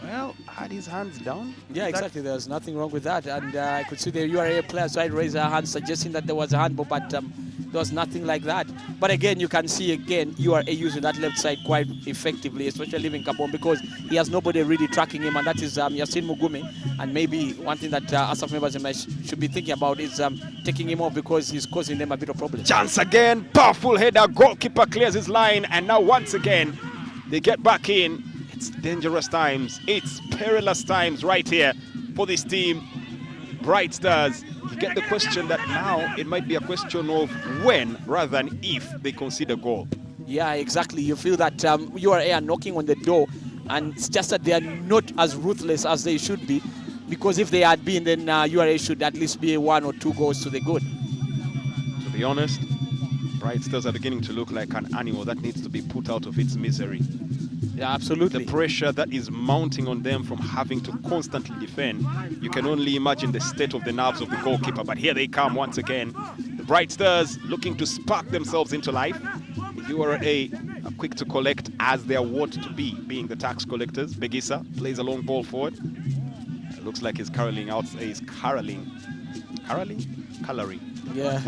Well, had his hands down. Yeah, exactly. There's nothing wrong with that. And I could see the URA players tried to raise their hands, suggesting that there was a handball, but there was nothing like that. But again, you can see again URA using that left side quite effectively, especially leaving Kabon, because he has nobody really tracking him, and that is Yasin Mugume. And maybe one thing that Asaf members should be thinking about is taking him off, because he's causing them a bit of problem. Chance again, powerful header, goalkeeper clears his line, and now once again they get back in. It's dangerous times, it's perilous times right here for this team, Bright Stars. You get the question that now it might be a question of when rather than if they concede a goal. Yeah, exactly. You feel that URA are knocking on the door, and it's just that they are not as ruthless as they should be, because if they had been, then URA should at least be 1 or 2 goals to the good. To be honest, Bright Stars are beginning to look like an animal that needs to be put out of its misery. Yeah, absolutely. The pressure that is mounting on them from having to constantly defend. You can only imagine the state of the nerves of the goalkeeper. But here they come once again. The Bright Stars looking to spark themselves into life. URA are quick to collect, as they are wont to be, being the tax collectors. Begisa plays a long ball forward. It looks like he's coloring out. He's coloring. Yeah.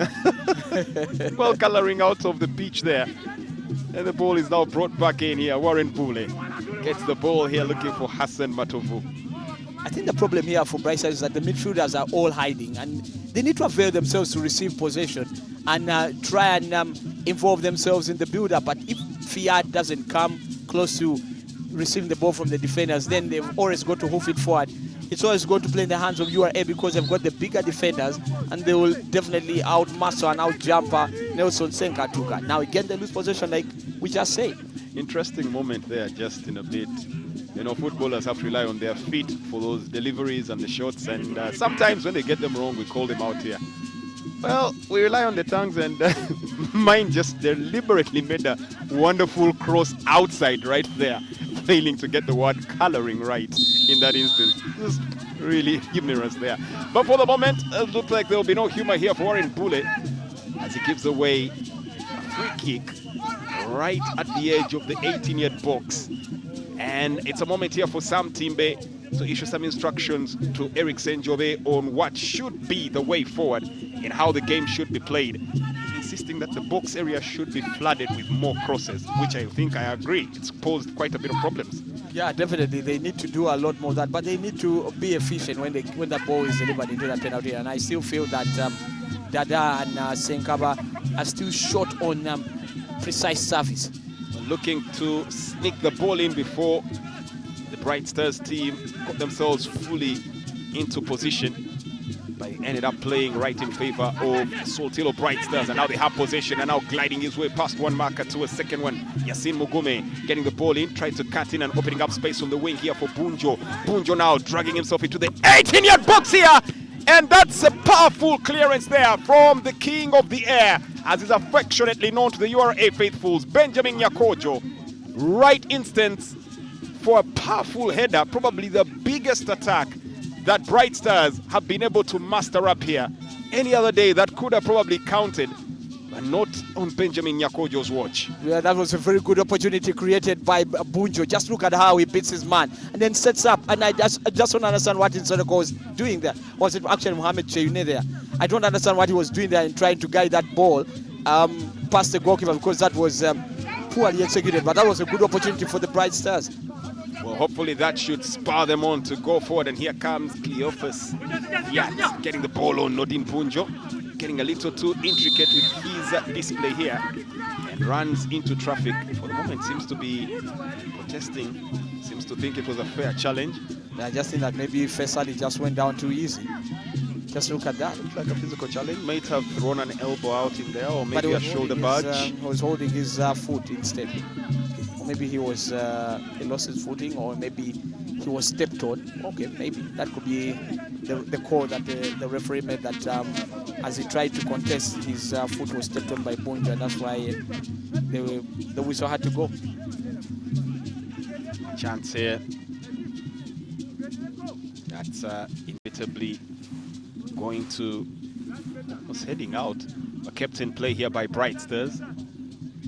Well, coloring out of the pitch there. And the ball is now brought back in here. Warren Bule gets the ball here, looking for Hassan Matovu. I think the problem here for Bright Stars is that the midfielders are all hiding, and they need to avail themselves to receive possession and try and involve themselves in the build-up. But if Fiat doesn't come close to receiving the ball from the defenders, then they've always got to hoof it forward. It's always going to play in the hands of URA, because they've got the bigger defenders, and they will definitely outmuscle and outjump Nelson Senkatuka. Now again, they lose possession, like we just said. Interesting moment there, just in a bit. You know, footballers have to rely on their feet for those deliveries and the shots, and sometimes when they get them wrong, we call them out here. Well, we rely on the tongues, and mine just deliberately made a wonderful cross outside right there, failing to get the word coloring right in that instance. Just really humorous there. But for the moment, it looks like there will be no humor here for Warren Bule, as he gives away a free kick right at the edge of the 18-yard box. And it's a moment here for Sam Timbe to issue some instructions to Eric Senjobe on what should be the way forward in how the game should be played. Insisting that the box area should be flooded with more crosses, which I think I agree. It's posed quite a bit of problems. Yeah, definitely. They need to do a lot more of that, but they need to be efficient when that ball is delivered into that penalty. And I still feel that Dada and Senkaba are still short on precise service. Looking to sneak the ball in before the Bright Stars team got themselves fully into position. But he ended up playing right in favor of Soltilo Bright Stars, and now they have possession and now gliding his way past one marker to a second one. Yasin Mugume getting the ball in, trying to cut in and opening up space on the wing here for Bunjo. Bunjo now dragging himself into the 18-yard box here, and that's a powerful clearance there from the king of the air, as is affectionately known to the URA faithfuls, Benjamin Nyakojo. Right instance for a powerful header, probably the biggest attack that Bright Stars have been able to muster up here. Any other day that could have probably counted, but not on Benjamin Nyakojo's watch. Yeah, that was a very good opportunity created by Bunjo. Just look at how he beats his man and then sets up. And I just don't understand what Nsoneko was doing there. Was it actually Mohamed Cheyune there? I don't understand what he was doing there in trying to guide that ball past the goalkeeper, because that was poorly executed. But that was a good opportunity for the Bright Stars. Well, hopefully that should spur them on to go forward. And here comes Cleophas Fiat getting the ball on Nodin Bunjo, getting a little too intricate with his display here, and runs into traffic. For the moment, seems to be protesting, seems to think it was a fair challenge. I just think that maybe Faisal just went down too easy. Just look at that. Looked like a physical challenge. Might have thrown an elbow out in there, or maybe a shoulder badge. He was holding his foot instead. Or maybe he lost his footing, or maybe he was stepped on. Okay, maybe that could be the call that the referee made, that as he tried to contest, his foot was stepped on by Bunjo, and that's why the whistle had to go. Chance here. That's inevitably going to, was heading out, but kept in play here by Bright Stars.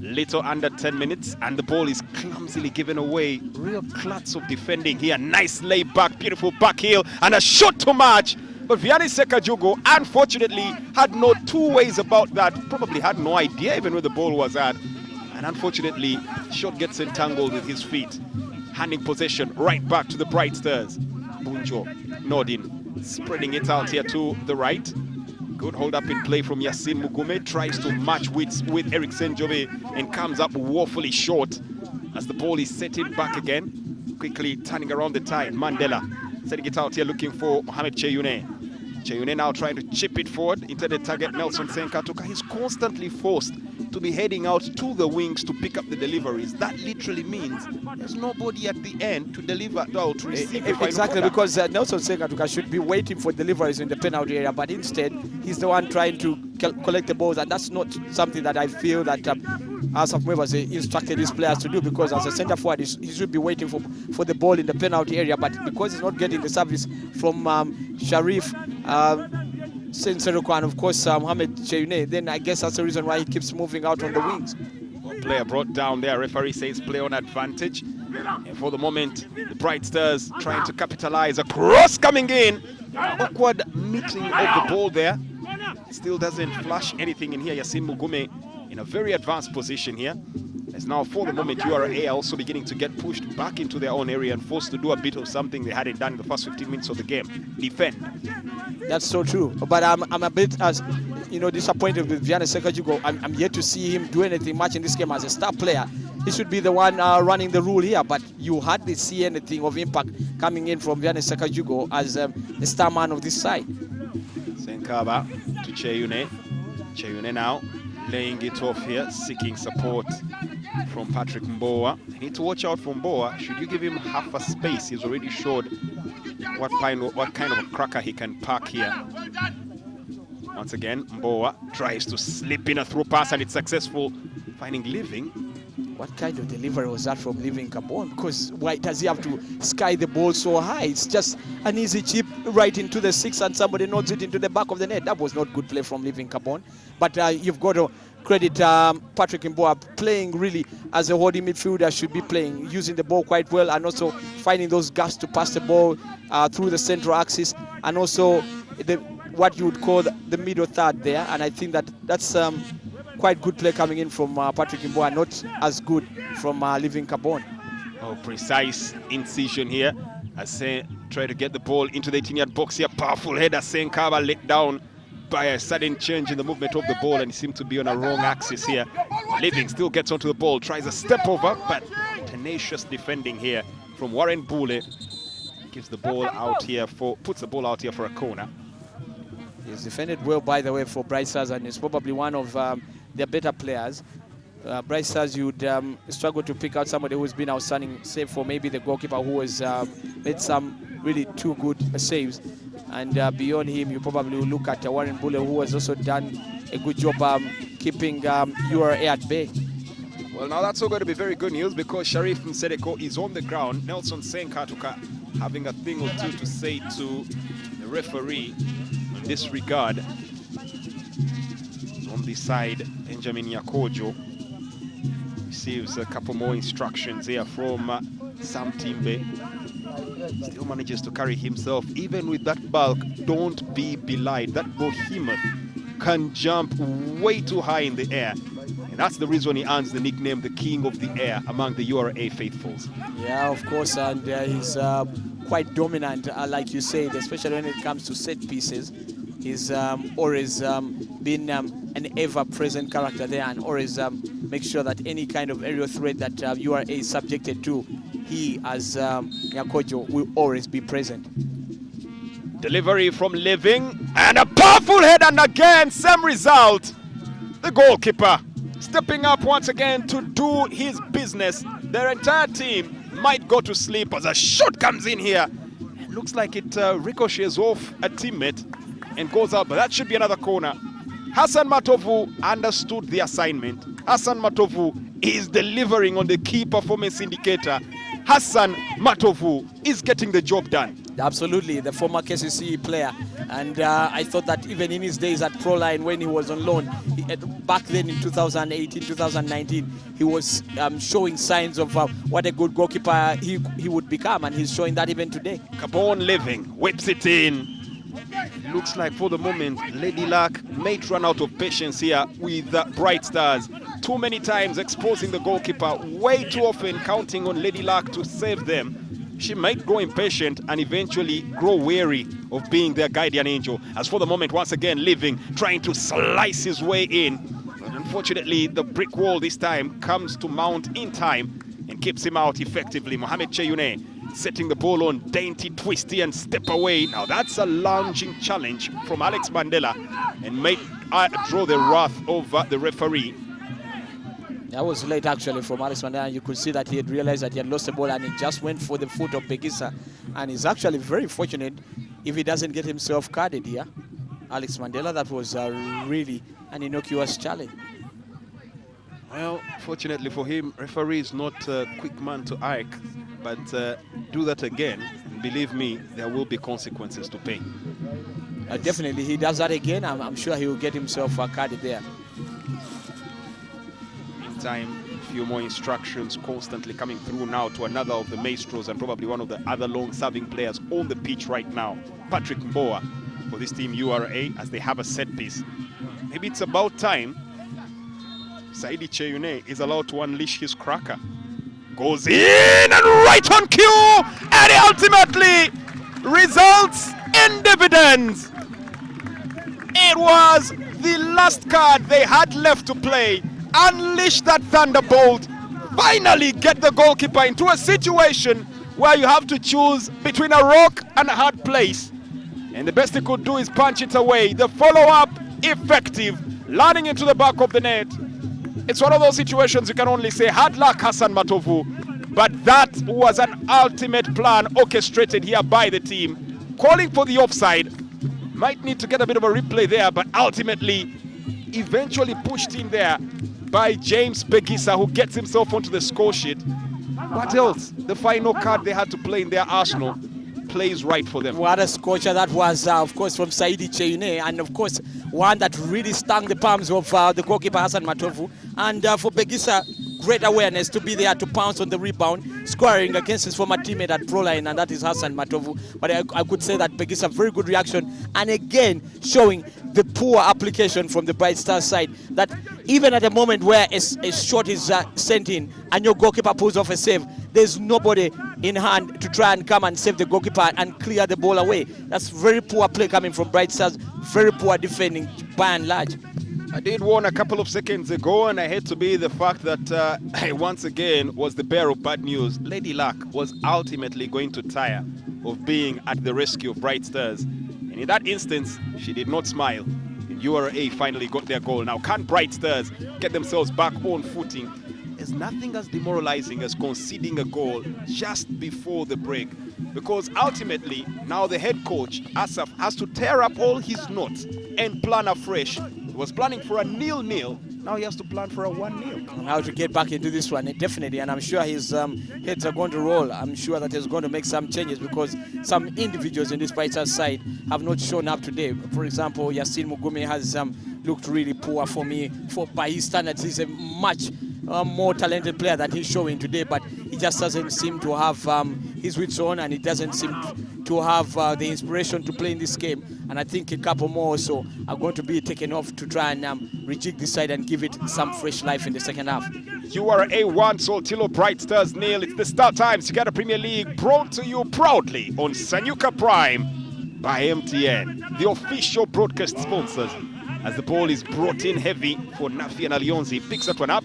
Little under 10 minutes, and the ball is clumsily given away. Real clutch of defending here. Nice lay back, beautiful back heel, and a shot to match. But Vianney Sekajugo, unfortunately, had no two ways about that. Probably had no idea even where the ball was at. And unfortunately, shot gets entangled with his feet. Handing possession right back to the Bright Stars. Bunjo nodding, spreading it out here to the right. Good hold up in play from Yasin Mugume. Tries to match with Eric Senjove and comes up woefully short as the ball is setting back again. Quickly turning around the tide. Mandela setting it out here looking for Mohamed Cheyune. Cheyune now trying to chip it forward. Intended target Nelson Senkatuka. He's constantly forced to be heading out to the wings to pick up the deliveries. That literally means there's nobody at the end to deliver out to receive. Exactly, because Nelson Senkatuka should be waiting for deliveries in the penalty area, but instead he's the one trying to collect the balls, and that's not something that I feel that Asaf Mwebas instructed his players to do, because as a centre forward he should be waiting for the ball in the penalty area, but because he's not getting the service from Sharif Senseruko and of course Mohamed Cheyune, then I guess that's the reason why he keeps moving out on the wings. Player brought down there. Referee says play on advantage. And for the moment, the Bright Stars trying to capitalize. A cross coming in. Awkward meeting of the ball there. Still doesn't flash anything in here. Yasin Mugume in a very advanced position here. As now for the moment URA are also beginning to get pushed back into their own area and forced to do a bit of something they hadn't done in the first 15 minutes of the game. Defend. That's so true. But I'm a bit disappointed with Vianney Sekajugo. I'm yet to see him do anything much in this game as a star player. He should be the one running the rule here, but you hardly see anything of impact coming in from Vianney Sekajugo as the star man of this side. Senkaba to Cheyune. Cheyune now laying it off here, seeking support from Patrick Mboa. You need to watch out for Mboa. Should you give him half a space, he's already showed what kind of a cracker he can pack here. Once again, Mboa tries to slip in a through pass and it's successful, finding Living. What kind of delivery was that from Living Gabon? Because why does he have to sky the ball so high? It's just an easy chip right into the six and somebody nods it into the back of the net. That was not good play from Living Gabon. But you've got to credit Patrick Mboa playing really as a holding midfielder should be playing, using the ball quite well and also finding those gaps to pass the ball through the central axis and also what you would call the middle third there. And I think that's quite good play coming in from Patrick Mboa, not as good from Living Gabon. Oh, precise incision here. As try to get the ball into the 18-yard box here. Powerful header. Senkaba let down by a sudden change in the movement of the ball and he seemed to be on a wrong axis here. Living still gets onto the ball, tries a step over, but tenacious defending here from Warren Bule. Gives the ball out here puts the ball out here for a corner. He's defended well, by the way, for Bright Stars, and he's probably one of their better players. Bright Stars, you'd struggle to pick out somebody who's been outstanding, save for maybe the goalkeeper who has made some really two good saves. And beyond him, you probably will look at Warren Bule, who has also done a good job keeping URA at bay. Well, now that's all going to be very good news because Sharif Msedeko is on the ground. Nelson Senkatuka having a thing or two to say to the referee in this regard. On the side, Benjamin Yakojo receives a couple more instructions here from Sam Timbe. Still manages to carry himself, even with that bulk. Don't be belied. That behemoth can jump way too high in the air. And that's the reason he earns the nickname, the King of the Air, among the URA faithfuls. Yeah, of course, and he's quite dominant, like you said, especially when it comes to set pieces. He's always been an ever-present character there and always make sure that any kind of aerial threat that URA is subjected to, he, as Nyakojo, will always be present. Delivery from Living, and a powerful head, and again, same result. The goalkeeper stepping up once again to do his business. Their entire team might go to sleep as a shot comes in here. It looks like it ricochets off a teammate and goes out, but that should be another corner. Hassan Matovu understood the assignment. Hassan Matovu is delivering on the key performance indicator. Hassan Matovu is getting the job done. Absolutely, the former KCC player And I thought that even in his days at Proline, when he was on loan, back then in 2018, 2019, he was showing signs of what a good goalkeeper he would become, and he's showing that even today. Cabon Living whips it in. Looks like for the moment, Lady Luck might run out of patience here with Bright Stars. Too many times exposing the goalkeeper, way too often counting on Lady Luck to save them. She might grow impatient and eventually grow weary of being their guardian angel. As for the moment, once again, Living trying to slice his way in. But unfortunately, the brick wall this time comes to mount in time and keeps him out effectively. Mohamed Cheyune setting the ball on, dainty, twisty, and step away. Now that's a lounging challenge from Alex Mandela and might draw the wrath of the referee. That was late actually from Alex Mandela. You could see that he had realized that he had lost the ball and he just went for the foot of Begisa. And he's actually very fortunate if he doesn't get himself carded here. Alex Mandela, that was really an innocuous challenge. Well, fortunately for him, referee is not a quick man to act, but do that again, believe me, there will be consequences to pay. Definitely, he does that again, I'm sure he will get himself carded there. Meantime, a few more instructions constantly coming through now to another of the maestros and probably one of the other long-serving players on the pitch right now, Patrick Mboa, for this team URA, as they have a set piece. Maybe it's about time Saidi Cheyune is allowed to unleash his cracker. Goes in and right on cue, and it ultimately results in dividends. It was the last card they had left to play. Unleash that thunderbolt. Finally get the goalkeeper into a situation where you have to choose between a rock and a hard place. And the best he could do is punch it away. The follow-up, effective, landing into the back of the net. It's one of those situations you can only say, hard luck, Hassan Matovu. But that was an ultimate plan orchestrated here by the team. Calling for the offside. Might need to get a bit of a replay there, but ultimately, eventually pushed in there by James Begisa, who gets himself onto the score sheet. What else? The final card they had to play in their arsenal plays right for them. What a scorcher that was, of course, from Saidi Cheyune, and of course, one that really stung the palms of the goalkeeper Hassan Matovu. And for Begisa, great awareness to be there to pounce on the rebound, scoring against his former teammate at Proline, and that is Hassan Matovu. But I could say that Begisa, very good reaction, and again showing the poor application from the Bright Stars side, that even at a moment where a shot is sent in and your goalkeeper pulls off a save, there's nobody in hand to try and come and save the goalkeeper and clear the ball away. That's very poor play coming from Bright Stars, very poor defending by and large. I did warn a couple of seconds ago, and I hate to be the fact that I once again was the bearer of bad news. Lady Luck was ultimately going to tire of being at the rescue of Bright Stars. And in that instance, she did not smile. And URA finally got their goal. Now, can Bright Stars get themselves back on footing? There's nothing as demoralizing as conceding a goal just before the break. Because ultimately, now the head coach, Asaf, has to tear up all his notes and plan afresh. He was planning for a 0-0. Now he has to plan for a 1-0. How to get back into this one, definitely. And I'm sure his heads are going to roll. I'm sure that he's going to make some changes because some individuals in this Bright Stars side have not shown up today. For example, Yasin Mugume has looked really poor for me. By his standards, he's a much more talented player that he's showing today, but he just doesn't seem to have his wits on, and he doesn't seem to have the inspiration to play in this game. And I think a couple more or so are going to be taken off to try and rejig this side and give it some fresh life in the second half. URA 1, Soltilo Bright Stars 0. It's the Star Times Uganda Premier League, brought to you proudly on Sanyuka Prime by MTN, the official broadcast sponsors. As the ball is brought in heavy for Nafi and Alionzi, picks that one up,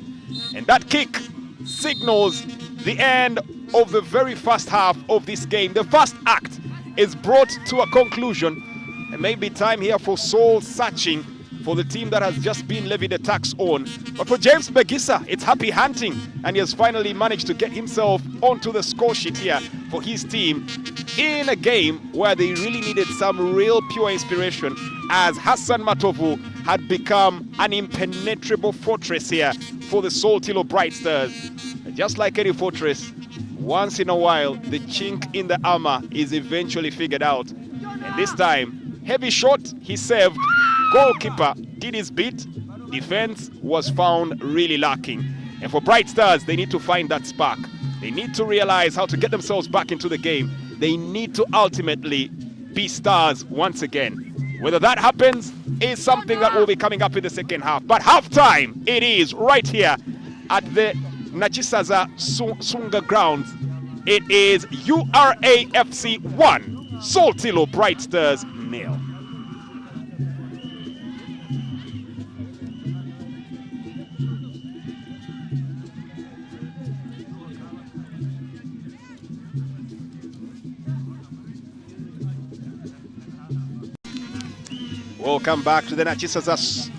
and that kick signals the end of the very first half of this game. The first act is brought to a conclusion, and maybe time here for soul searching for the team that has just been levied a tax on. But for James Begisa, it's happy hunting, and he has finally managed to get himself onto the score sheet here for his team in a game where they really needed some real pure inspiration, as Hassan Matovu had become an impenetrable fortress here for the Soltilo Bright Stars. Just like any fortress, once in a while, the chink in the armor is eventually figured out. And this time, Heavy shot, he saved. Goalkeeper did his bit. Defense was found really lacking. And for Bright Stars, they need to find that spark. They need to realize how to get themselves back into the game. They need to ultimately be stars once again. Whether that happens is something that will be coming up in the second half. But halftime, it is right here at the Nachisaza Sunga grounds. It is URA FC 1, Soltilo Bright Stars 0. Welcome back to the Nachisunga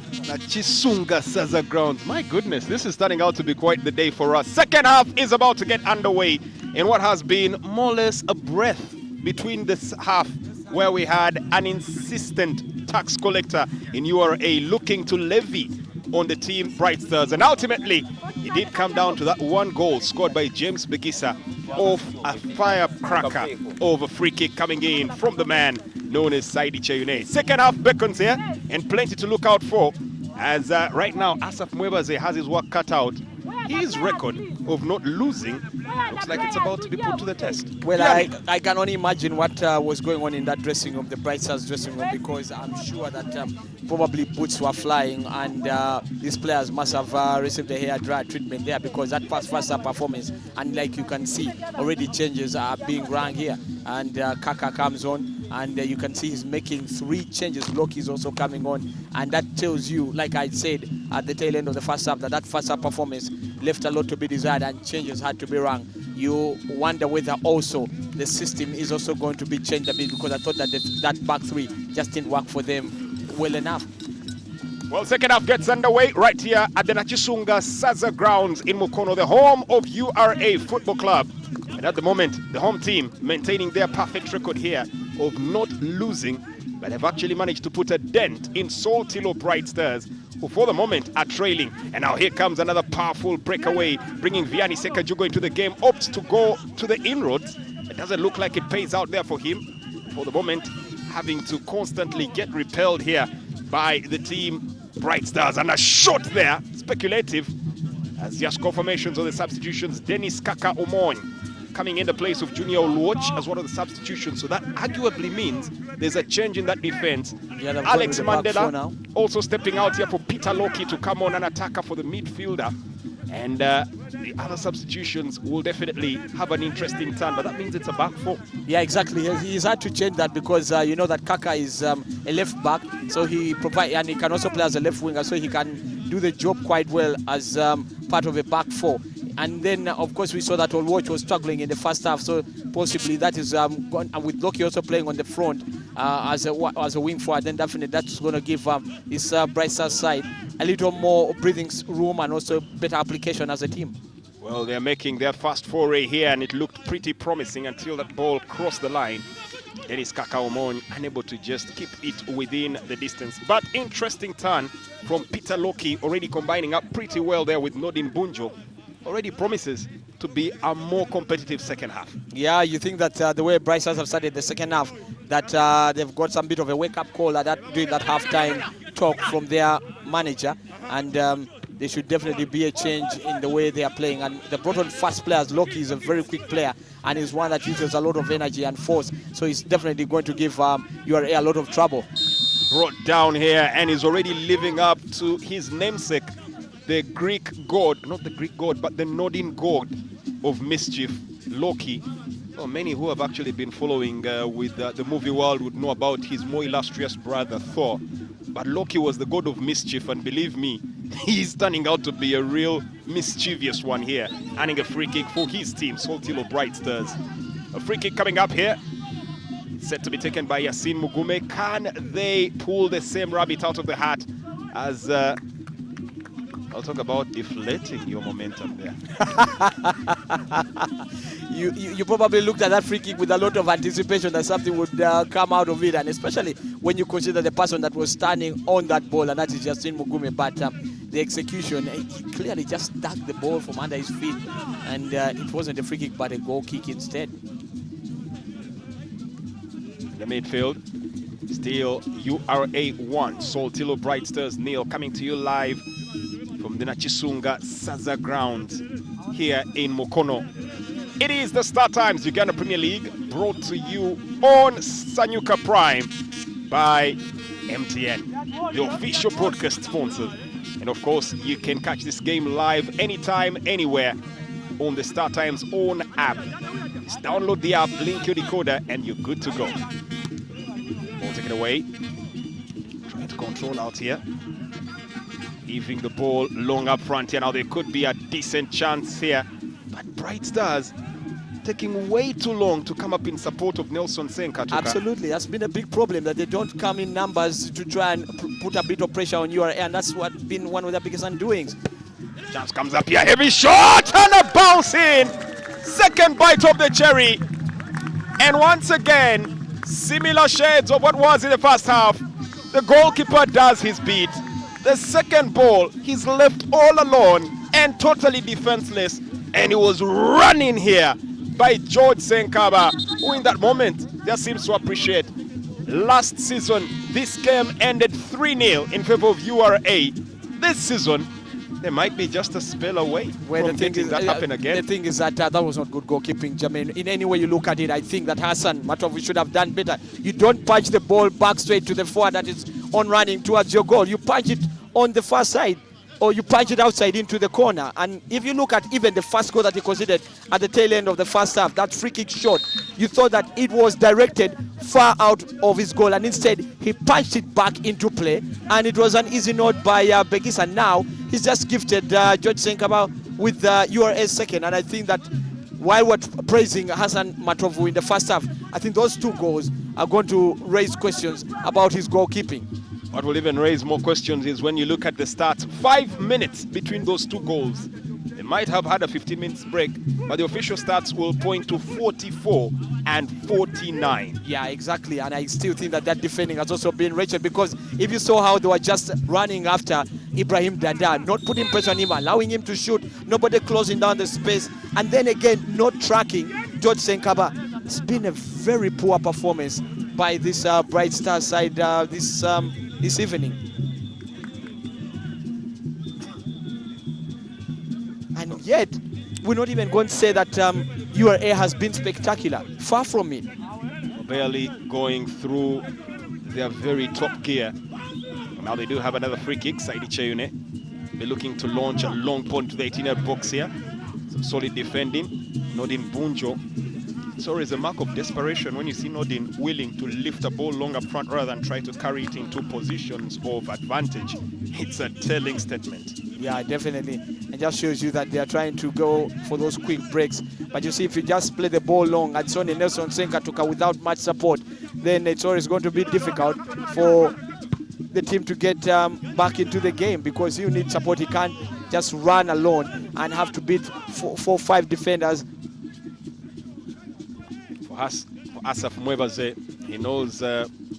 Saza grounds. My goodness, this is starting out to be quite the day for us. Second half is about to get underway in what has been more or less a breath between this half, where we had an insistent tax collector in URA looking to levy on the team Bright Stars. And ultimately, it did come down to that one goal scored by James Begisa off a firecracker of a free kick coming in from the man known as Saidi Cheyune. Second half beckons here, and plenty to look out for, as right now Asaf Mwebaze has his work cut out. His record of not losing looks like it's about to be put to the test. Well, I can only imagine what was going on in that dressing room, the Bright Stars dressing room, because I'm sure that probably boots were flying, and these players must have received a hair dryer treatment there, because that first half performance, and like you can see, already changes are being run here. And Kaka comes on, and you can see he's making 3 changes. Loki is also coming on, and that tells you, like I said at the tail end of the first half, that first half performance left a lot to be desired, and changes had to be run. You wonder whether also the system is also going to be changed a bit, because I thought that that back 3 just didn't work for them well enough. Well, second half gets underway right here at the Nachisunga Saza grounds in Mukono, the home of URA Football Club. And at the moment, the home team maintaining their perfect record here of not losing, but have actually managed to put a dent in Soltilo Bright Stars, who for the moment are trailing. And now here comes another powerful breakaway, bringing Vianney Sekajugo into the game, opts to go to the inroads. It doesn't look like it pays out there for him. For the moment, having to constantly get repelled here by the team Bright Stars. And a shot there, speculative, as just confirmations of the substitutions. Dennis Kaka Omon coming in the place of Junior Oluoch as one of the substitutions. So that arguably means there's a change in that defense. Yeah, Alex Mandela also stepping out here for Peter Loki to come on, an attacker for the midfielder. And the other substitutions will definitely have an interesting turn, but that means it's a back 4. Yeah, exactly. He's had to change that, because you know that Kaka is a left back, so he provide, and he can also play as a left winger, so he can do the job quite well as part of a back 4. And then, of course, we saw that Oluoch was struggling in the first half, so possibly that is gone, and with Loki also playing on the front as a wing forward, then definitely that's going to give this Bright Stars side a little more breathing room and also better application as a team. Well, they're making their first foray here, and it looked pretty promising until that ball crossed the line. Dennis Kakaomon unable to just keep it within the distance. But interesting turn from Peter Loki, already combining up pretty well there with Nodin Bunjo. Already promises to be a more competitive second half. Yeah, you think that the way Bright Stars have started the second half, that they've got some bit of a wake-up call during that halftime talk from their manager, and there should definitely be a change in the way they are playing. And they brought on fast players. Loki is a very quick player, and is one that uses a lot of energy and force, so he's definitely going to give URA a lot of trouble. Brought down here, and is already living up to his namesake, the Greek god, not the Greek god, but the Nodin god of mischief, Loki. Well, many who have actually been following with the movie world would know about his more illustrious brother, Thor. But Loki was the god of mischief, and believe me, he's turning out to be a real mischievous one here, earning a free kick for his team, Soltilo Bright Stars. A free kick coming up here, set to be taken by Yasin Mugume. Can they pull the same rabbit out of the hat as... I'll talk about deflating your momentum there. You probably looked at that free kick with a lot of anticipation that something would come out of it, and especially when you consider the person that was standing on that ball, and that is Justin Mugume. But the execution, he clearly just dug the ball from under his feet, and it wasn't a free kick but a goal kick instead. The midfield, Still URA 1, Soltilo Bright Stars 0, coming to you live from the Nachisunga Saza ground here in Mukono. It is the Star Times Uganda Premier League, brought to you on Sanyuka Prime by MTN, the official broadcast sponsor. And of course, you can catch this game live anytime, anywhere on the Star Times own app. Just download the app, link your decoder, and you're good to go. Ball taken away. Trying to control out here. Leaving the ball long up front here. Now there could be a decent chance here. But Bright Stars taking way too long to come up in support of Nelson Senka. Absolutely, that's been a big problem, that they don't come in numbers to try and put a bit of pressure on URA, and that's what's been one of their biggest undoings. Chance comes up here, heavy shot and a bounce in. Second bite of the cherry. And once again, similar shades of what was in the first half. The goalkeeper does his bit. The second ball, he's left all alone and totally defenseless. And he was running here by George Senkaba, who in that moment just seems to appreciate. Last season, this game ended 3-0 in favor of URA. This season, they might be just a spell away from getting that happen again. The thing is that that was not good goalkeeping, Jermaine. In any way you look at it, I think that Hassan Matovu should have done better. You don't punch the ball back straight to the forward that is on running towards your goal. You punch it on the far side, or you punch it outside into the corner. And if you look at even the first goal that he conceded at the tail end of the first half, that free kick shot, you thought that it was directed far out of his goal, and instead he punched it back into play, and it was an easy note by Begis, and now he's just gifted George Senkaba with URA's second. And I think that while we're praising Hassan Matovu in the first half, I think those two goals are going to raise questions about his goalkeeping. What will even raise more questions is when you look at the stats. 5 minutes between those two goals. They might have had a 15 minutes break, but the official stats will point to 44 and 49. Yeah, exactly. And I still think that that defending has also been wretched, because if you saw how they were just running after Ibrahim Dada, not putting pressure on him, allowing him to shoot, nobody closing down the space, and then again not tracking George Senkaba. It's been a very poor performance by this Bright Star side this evening. And yet, we're not even going to say that URA has been spectacular. Far from it. Barely going through their very top gear. Now they do have another free kick. Saidi Cheyune. They're looking to launch a long point to the 18-yard box here. Some solid defending. Nodin Bunjo. It's always a mark of desperation when you see Nodin willing to lift a ball long up front rather than try to carry it into positions of advantage. It's a telling statement. Yeah, definitely. It just shows you that they are trying to go for those quick breaks. But you see, if you just play the ball long, and Sonny Nelson Senka took without much support, then it's always going to be difficult for the team to get back into the game, because you need support. He can't just run alone and have to beat 4 or 5 defenders. For Asaf Mwebaze, he knows,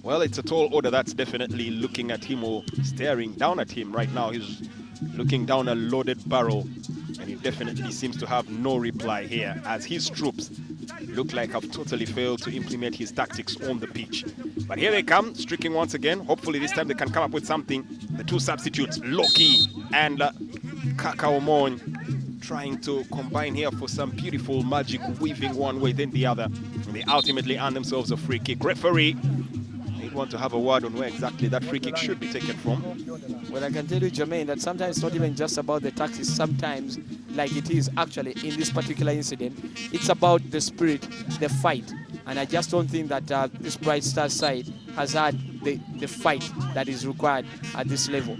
well, it's a tall order that's definitely looking at him or staring down at him right now. He's looking down a loaded barrel, and he definitely seems to have no reply here, as his troops look like have totally failed to implement his tactics on the pitch. But here they come, streaking once again. Hopefully this time they can come up with something. The two substitutes, Loki and Kakaomon, trying to combine here for some beautiful magic, weaving one way then the other. And they ultimately earn themselves a free kick. Referee, they want to have a word on where exactly that free kick should be taken from. Well, I can tell you, Jermaine, that sometimes it's not even just about the tactics. Sometimes, like it is actually in this particular incident, it's about the spirit, the fight. And I just don't think that this Bright Star side has had the fight that is required at this level.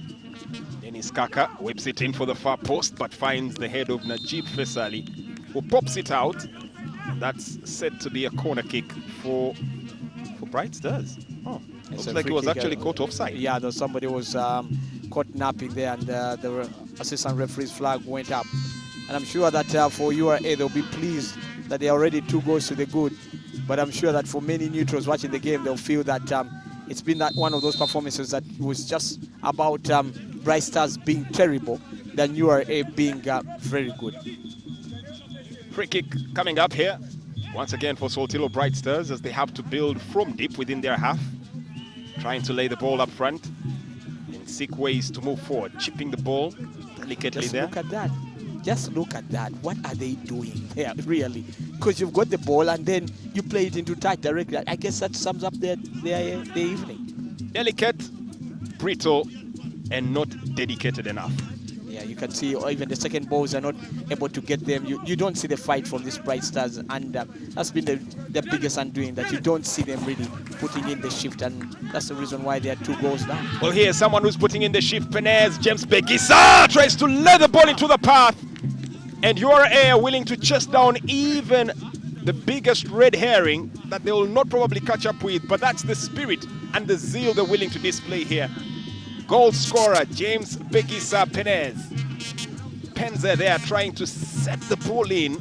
Dennis Kaka whips it in for the far post, but finds the head of Najib Fesali, who pops it out. That's said to be a corner kick for Bright Stars. Oh, looks like it was actually caught offside. Yeah, somebody was caught napping there, and the assistant referee's flag went up. And I'm sure that for URA, they'll be pleased that they are already 2 goals to the good. But I'm sure that for many neutrals watching the game, they'll feel that it's been that one of those performances that was just about Bright Stars being terrible than URA being very good. Free kick coming up here. Once again for Soltilo Bright Stars, as they have to build from deep within their half. trying to lay the ball up front and seek ways to move forward, chipping the ball delicately there. Look at that. Just look at that. What are they doing there, really? Because you've got the ball and then you play it into touch directly. I guess that sums up their evening. Delicate, brittle, and not dedicated enough. Yeah, you can see even the second balls are not able to get them. You don't see the fight from these Bright Stars, and that's been the biggest undoing, that you don't see them really putting in the shift, and that's the reason why they are 2 goals down. Well, here's someone who's putting in the shift. Penez, James Begisa tries to lay the ball into the path, and URA are willing to chase down even the biggest red herring that they will not probably catch up with, but that's the spirit and the zeal they're willing to display here. Goal scorer James Begisa Penez. Penza there trying to set the ball in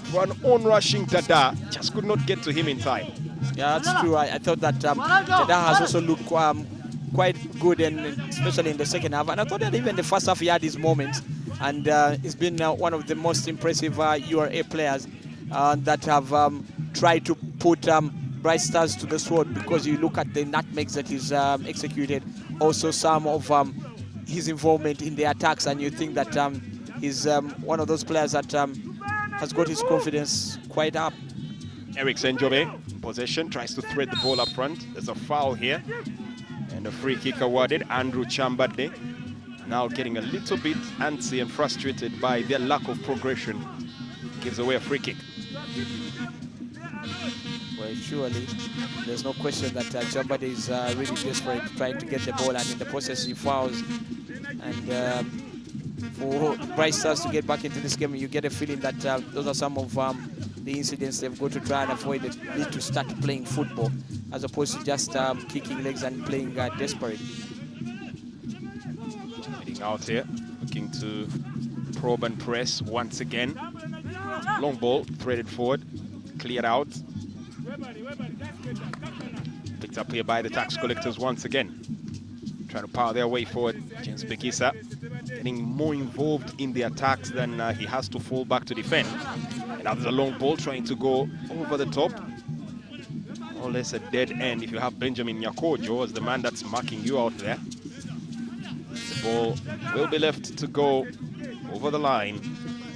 for an on-rushing Dada. Just could not get to him in time. Yeah, that's true. I thought that Dada has also looked quite good, and especially in the second half. And I thought that even the first half he had his moments. And he's been one of the most impressive URA players that have tried to put Bright Stars to the sword, because you look at the nutmegs that he's executed, also some of his involvement in the attacks, and you think that he's one of those players that has got his confidence quite up. Eric Senjobe in possession, tries to thread the ball up front. There's a foul here, and a free kick awarded. Andrew Chambade now getting a little bit antsy and frustrated by their lack of progression. Gives away a free kick. Well, surely there's no question that Chambade is really desperate, trying to get the ball, and in the process he fouls. And for Bright Stars to get back into this game, you get a feeling that those are some of the incidents they've got to try and avoid. They need to start playing football as opposed to just kicking legs and playing desperate. Heading out here, looking to probe and press once again. Long ball, threaded forward, cleared out. Picked up here by the tax collectors once again. Trying to power their way forward. James Begisa getting more involved in the attacks than he has to fall back to defend. And now there's a long ball trying to go over the top. More or less a dead end if you have Benjamin Nyakojo as the man that's marking you out there. The ball will be left to go over the line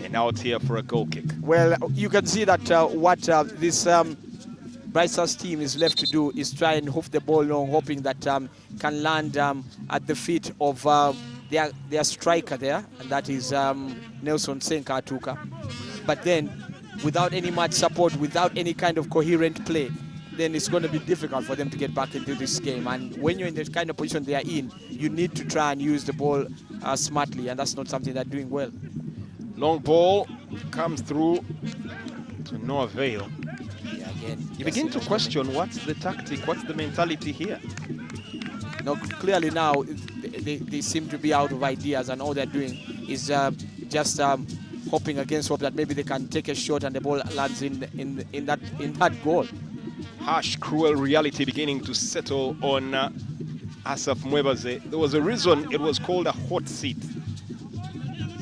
and out here for a goal kick. Well, you can see that what this Bright Stars team is left to do is try and hoof the ball long, hoping that can land at the feet of their striker there, and that is Nelson Senka Atuka. But then, without any much support, without any kind of coherent play, then it's going to be difficult for them to get back into this game. And when you're in the kind of position they are in, you need to try and use the ball smartly, and that's not something they're doing well. Long ball comes through to no avail. Yeah, again, You begin to question what's the tactic, what's the mentality here. No, clearly now they seem to be out of ideas, and all they're doing is just hoping against hope that maybe they can take a shot and the ball lands in that goal. Harsh, cruel reality beginning to settle on Asaf Mwebaze. There was a reason it was called a hot seat.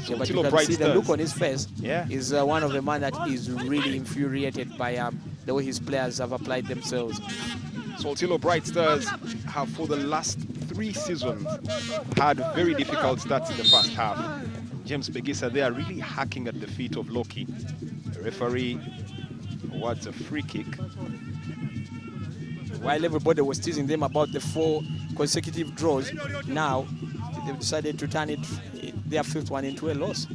Yeah, but you can see the look on his face. Yeah. Is one of the man that is really infuriated by the way his players have applied themselves. Soltilo Bright Stars have for the last 3 seasons had very difficult starts in the first half. James Begisa there really hacking at the feet of Loki. The referee awards a free kick. While everybody was teasing them about the 4 consecutive draws, now they've decided to turn their 5th one into a loss.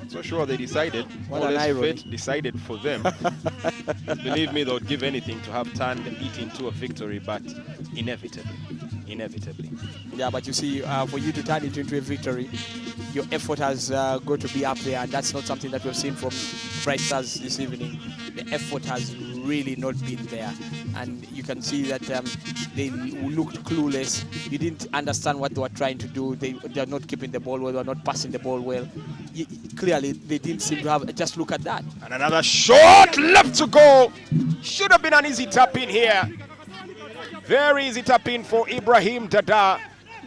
So sure they decided. What an irony. Fate decided for them. Believe me, they would give anything to have turned it into a victory, but inevitably. Yeah, but you see, for you to turn it into a victory, your effort has got to be up there, and that's not something that we've seen from Bright Stars this evening. The effort has really not been there, and you can see that they looked clueless. You didn't understand what they were trying to do. They are not keeping the ball well, they are not passing the ball well. Clearly, they didn't seem to have. Just look at that. And another shot left to go. Should have been an easy tap in here. Very easy tap in for Ibrahim Dada.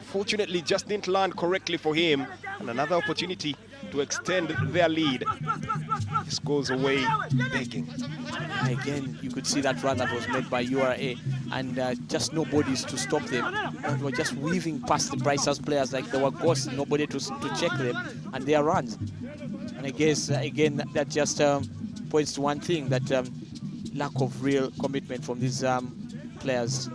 Fortunately, just didn't land correctly for him. And another opportunity to extend their lead. This goes away begging. Again, you could see that run that was made by URA and just nobody's to stop them. And were just weaving past the Bright Stars players like they were ghosts, nobody to check them, and their runs. And I guess, again, that just points to one thing, that lack of real commitment from these players,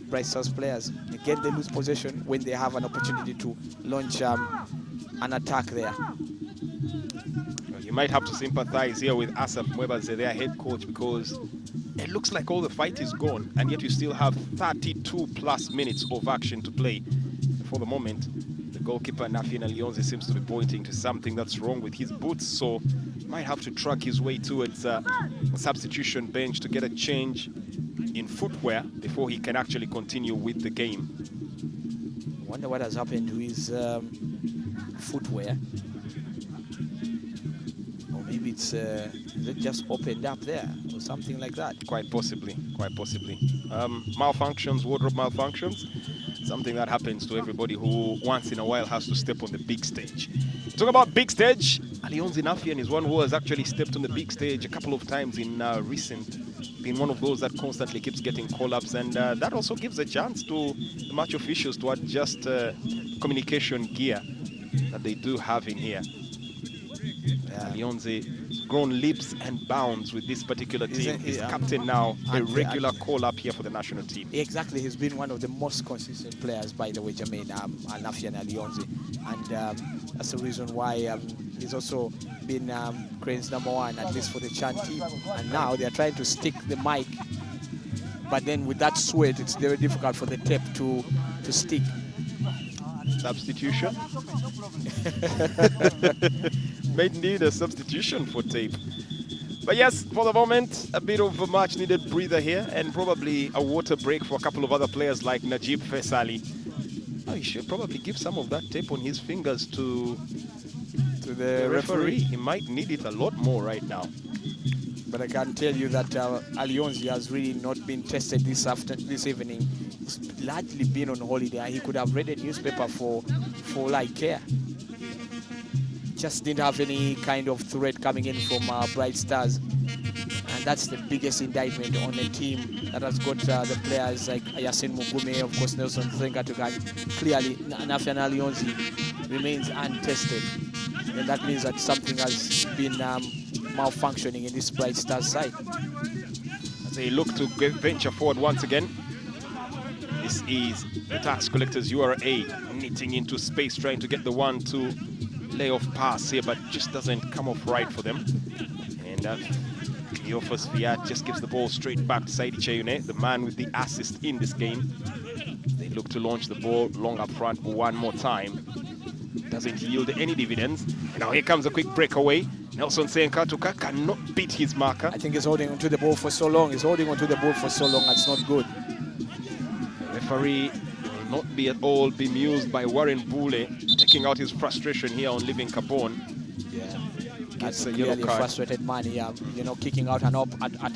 Bright Stars players. Again, they lose possession when they have an opportunity to launch an attack there. You might have to sympathize here with Asaf Mwebaze, their head coach, because it looks like all the fight is gone, and yet you still have 32+ minutes of action to play. For the moment, the goalkeeper Nafien Alionze seems to be pointing to something that's wrong with his boots, so might have to track his way towards a substitution bench to get a change in footwear before he can actually continue with the game. Wonder what has happened to his footwear. Or maybe it's is it just opened up there or something like that. Quite possibly, quite possibly. Malfunctions, wardrobe malfunctions, something that happens to everybody who once in a while has to step on the big stage. Talk about big stage, Alionze Nafien is one who has actually stepped on the big stage a couple of times in recent, been one of those that constantly keeps getting call-ups, and that also gives a chance to the match officials to adjust communication gear that they do have in here. Alionze grown leaps and bounds with this particular team. He's captain now, a regular call-up here for the national team. Exactly, he's been one of the most consistent players, by the way, Jermaine, Nafien Alionze, and that's the reason why he's also been Crane's #1, at least for the Chan team. And now they're trying to stick the mic, but then with that sweat, it's very difficult for the tape to stick. Substitution. Might need a substitution for tape. But yes, for the moment, a bit of a much-needed breather here, and probably a water break for a couple of other players like Najib Faisali. Oh, he should probably give some of that tape on his fingers to the referee. He might need it a lot more right now. But I can tell you that Alionze has really not been tested this evening. He's largely been on holiday. He could have read a newspaper for like care. Just didn't have any kind of threat coming in from Bright Stars. And that's the biggest indictment on a team that has got the players like Yasin Mugume, of course Nelson Zengatuka. Clearly, Nafien Alionze remains untested. And that means that something has been malfunctioning in this Bright Stars side. As they look to venture forward once again. This is the tax collectors URA knitting into space, trying to get the 1-2 layoff pass here, but just doesn't come off right for them. And Cleophas Fiat just gives the ball straight back to Saidi Cheyune, the man with the assist in this game. They look to launch the ball long up front one more time. Doesn't yield any dividends. And now here comes a quick breakaway. Nelson Senkatuka cannot beat his marker. I think he's holding onto the ball for so long. He's holding onto the ball for so long. That's not good. The referee will not be at all bemused by Warren Bule taking out his frustration here on Living Capone. Yeah, that's a clearly frustrated man here. You know, kicking out at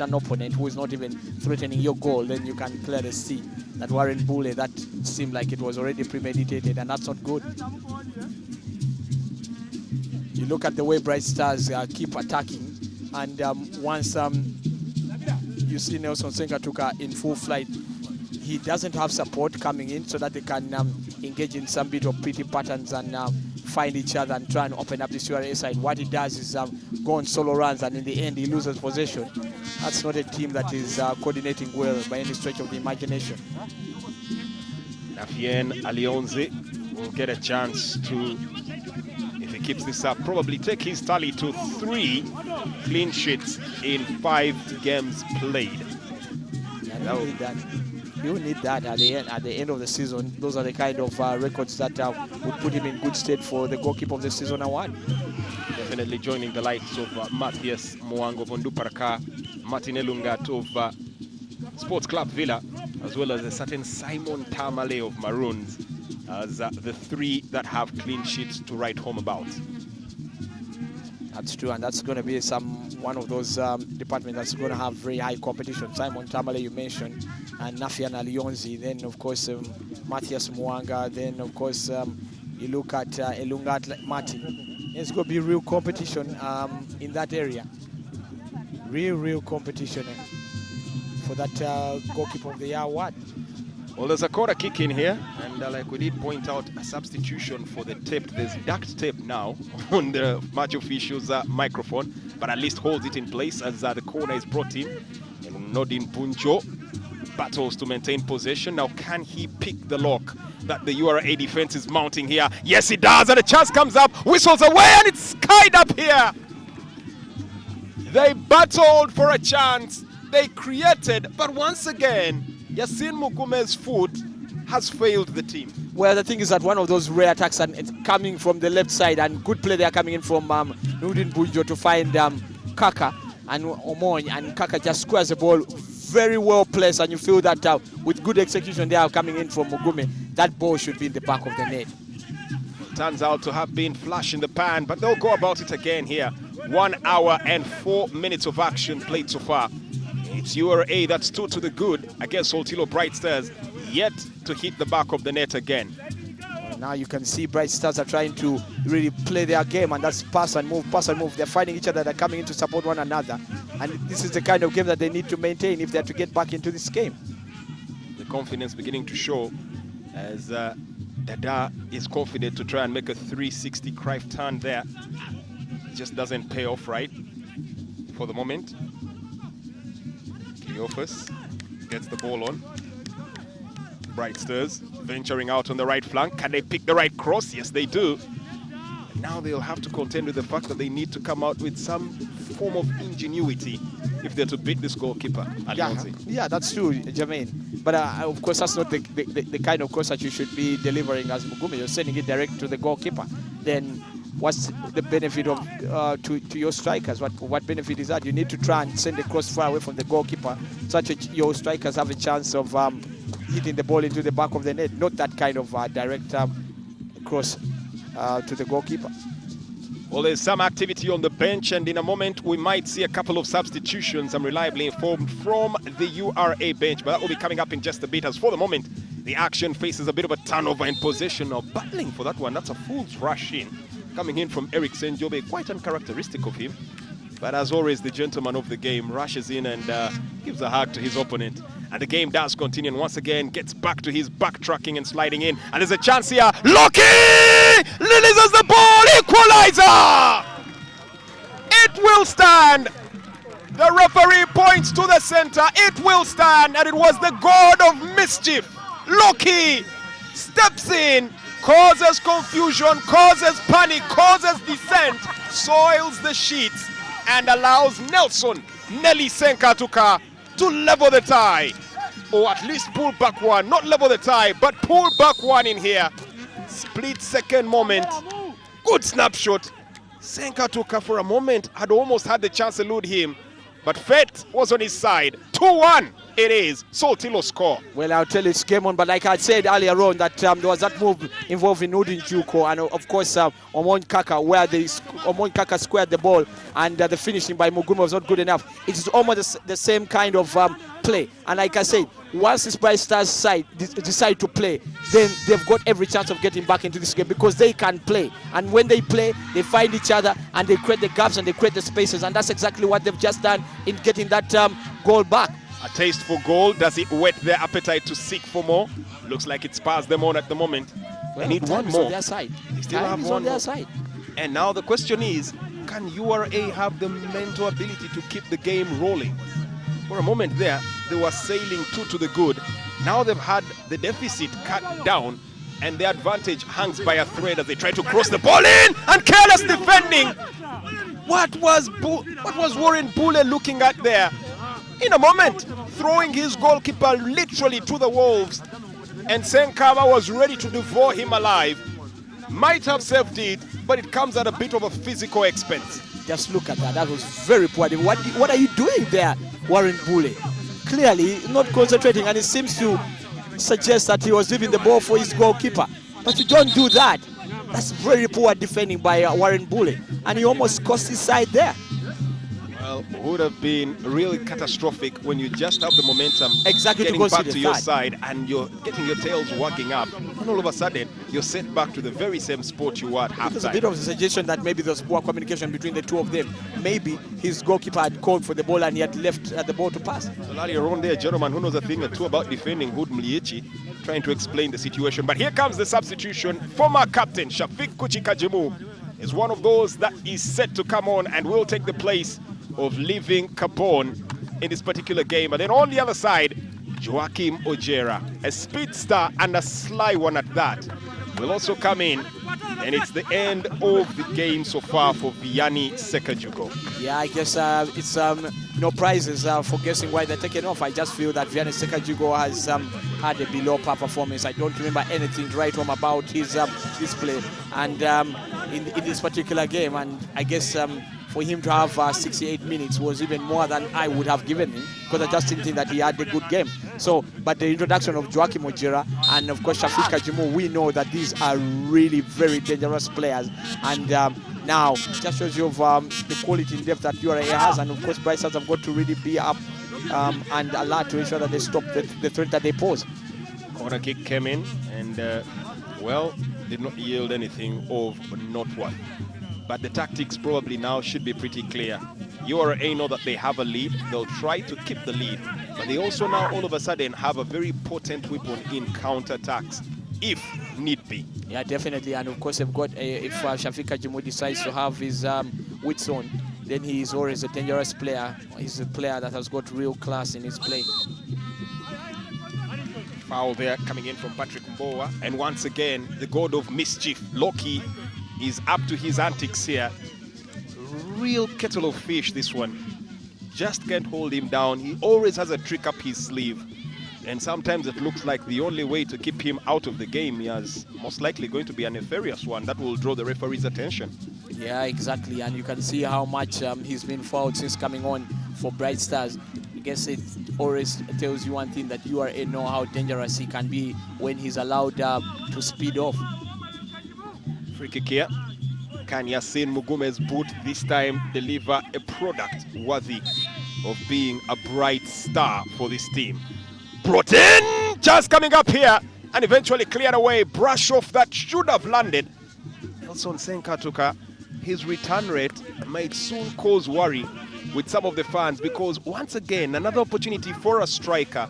an opponent who is not even threatening your goal. Then you can clearly see that Warren Bule, that seemed like it was already premeditated, and that's not good. You look at the way Bright Stars keep attacking, and once you see Nelson Senkatuka in full flight, he doesn't have support coming in so that they can engage in some bit of pretty patterns and find each other and try and open up the URA side. What he does is go on solo runs, and in the end he loses possession. That's not a team that is coordinating well by any stretch of the imagination. Nafien Alionze will get a chance to, if he keeps this up, probably take his tally to 3 clean sheets in 5 games played. Yeah, you need that at the end of the season. Those are the kind of records that would put him in good state for the goalkeeper of the season award. Definitely joining the likes of Matthias Mwango Vonduparaka, Martin Elungat of Sports Club Villa, as well as a certain Simon Tamale of Maroons, as the 3 that have clean sheets to write home about. That's true, and that's going to be one of those departments that's going to have very high competition. Simon Tamale, you mentioned, and Nafien Alionze, then of course Matthias Mwanga, then of course you look at Elungat Martin. It's going to be real competition in that area. Real competition for that goalkeeper of the year award. Well, there's a corner kick in here, and like we did point out, a substitution for the tape. There's duct tape now on the match official's microphone, but at least holds it in place as the corner is brought in. And Nodin Punjo battles to maintain possession. Now, can he pick the lock that the URA defense is mounting here? Yes, he does, and a chance comes up, whistles away, and it's skied up here. They battled for a chance, they created, but once again, Yasin Mugume's foot has failed the team. Well, the thing is that one of those rare attacks, and it's coming from the left side, and good play there coming in from Nudin Bujo to find Kaka and Omoy, and Kaka just squares the ball very well placed, and you feel that with good execution there coming in from Mugume, that ball should be in the back of the net. Turns out to have been flash in the pan, but they'll go about it again here. 1 hour and 4 minutes of action played so far. It's URA that stood to the good against Soltilo Bright Stars, yet to hit the back of the net again. Well, now you can see Bright Stars are trying to really play their game, and that's pass and move, pass and move. They're finding each other, they're coming in to support one another. And this is the kind of game that they need to maintain if they're to get back into this game. The confidence beginning to show as Dada is confident to try and make a 360 Cruyff turn there. It just doesn't pay off right for the moment. Cleophas gets the ball on. Bright Stars venturing out on the right flank. Can they pick the right cross? Yes, they do. And now they'll have to contend with the fact that they need to come out with some form of ingenuity if they're to beat this goalkeeper. Yeah, that's true, Jermaine. But of course, that's not the kind of cross that you should be delivering as Mugume. You're sending it direct to the goalkeeper. Then what's the benefit of to your strikers? What benefit is that? You need to try and send the cross far away from the goalkeeper, such that your strikers have a chance of hitting the ball into the back of the net. Not that kind of direct cross to the goalkeeper. Well, there's some activity on the bench, and in a moment we might see a couple of substitutions. I'm reliably informed from the URA bench, but that will be coming up in just a bit. As for the moment, the action faces a bit of a turnover in possession. Now, battling for that one, that's a fool's rush in. Coming in from Eric Senjobe, quite uncharacteristic of him. But as always, the gentleman of the game rushes in and gives a hug to his opponent. And the game does continue, and once again gets back to his backtracking and sliding in. And there's a chance here. Loki releases the ball. Equalizer! It will stand. The referee points to the center. It will stand, and it was the god of mischief. Loki steps in, causes confusion, causes panic, causes dissent, soils the sheets, and allows Nelson Nelly Senkatuka to level the tie, or at least pull back one. Not level the tie, but pull back one in here. Split second moment, good snapshot. Senkatuka for a moment had almost had the chance to elude him, but fate was on his side. 2-1 it is. Soltilo score. Well, I'll tell you, it's game on, but like I said earlier on, that there was that move involving Nudin Juko and of course Omon Kaka, where Omon Kaka squared the ball, and the finishing by Mugume was not good enough. It's almost the same kind of play. And like I said, once this Bright Stars side decide to play, then they've got every chance of getting back into this game, because they can play. And when they play, they find each other and they create the gaps and they create the spaces. And that's exactly what they've just done in getting that goal back. A taste for goal. Does it whet their appetite to seek for more? Looks like it spurs them on at the moment. Well, they need one more. On their side. They still have one on their more. side. And now the question is, can URA have the mental ability to keep the game rolling? For a moment there, they were sailing two to the good. Now they've had the deficit cut down, and the advantage hangs by a thread as they try to cross the ball in, and careless defending. What was Warren Bule looking at there? In a moment, throwing his goalkeeper literally to the wolves, and Senkama was ready to devour him alive. Might have saved it, but it comes at a bit of a physical expense. Just look at that. That was very poor. What are you doing there, Warren Bule? Clearly not concentrating, and it seems to suggest that he was leaving the ball for his goalkeeper. But you don't do that. That's very poor defending by Warren Bule, and he almost cost his side there. Well, it would have been really catastrophic when you just have the momentum exactly getting to back to your side and you're getting your tails wagging up. and all of a sudden you're sent back to the very same spot you were at There's a halftime. bit of a suggestion that maybe there's poor communication between the two of them. Maybe his goalkeeper had called for the ball and he had left the ball to pass. So earlier on there, gentleman who knows a thing or two about defending Hood Mliechi, trying to explain the situation. But here comes the substitution. Former captain Shafiq Kuchikajimu is one of those that is set to come on and will take the place of Living Capone in this particular game. And then on the other side, Joachim Ojera, a speedster and a sly one at that, will also come in. And it's the end of the game so far for Vianney Sekajugo. Yeah, I guess it's no prizes for guessing why they're taken off. I just feel that Vianney Sekajugo has had a below par performance. I don't remember anything to write home about his play and in this particular game. And I guess for him to have 68 minutes was even more than I would have given him, because I just didn't think that he had a good game. So, but the introduction of Joachim Ojera and of course Shafiq Kajimu, we know that these are really very dangerous players. And now just shows you of the quality in depth that URA has, and of course Bright Stars have got to really be up and alert to ensure that they stop the threat that they pose. Corner kick came in and well, did not yield anything of noteworthy. But the tactics probably now should be pretty clear. URA know that they have a lead. They'll try to keep the lead. But they also now all of a sudden have a very potent weapon in counter-attacks, if need be. Yeah, definitely. And of course, they've got if Shafiq Kajimu decides to have his wits on, then he is always a dangerous player. He's a player that has got real class in his play. Foul there coming in from Patrick Mbowa. And once again, the god of mischief, Loki, is up to his antics here. Real kettle of fish, this one. Just can't hold him down. He always has a trick up his sleeve. And sometimes it looks like the only way to keep him out of the game is most likely going to be a nefarious one that will draw the referee's attention. Yeah, exactly. And you can see how much he's been fouled since coming on for Bright Stars. I guess it always tells you one thing, that URA know how dangerous he can be when he's allowed to speed off. Free kick here. Can Yasin Mugume's boot this time deliver a product worthy of being a bright star for this team? Brought in! Just coming up here and eventually cleared away. Brush off that should have landed. Nelson Senkatuka, his return rate might soon cause worry with some of the fans, because once again, another opportunity for a striker.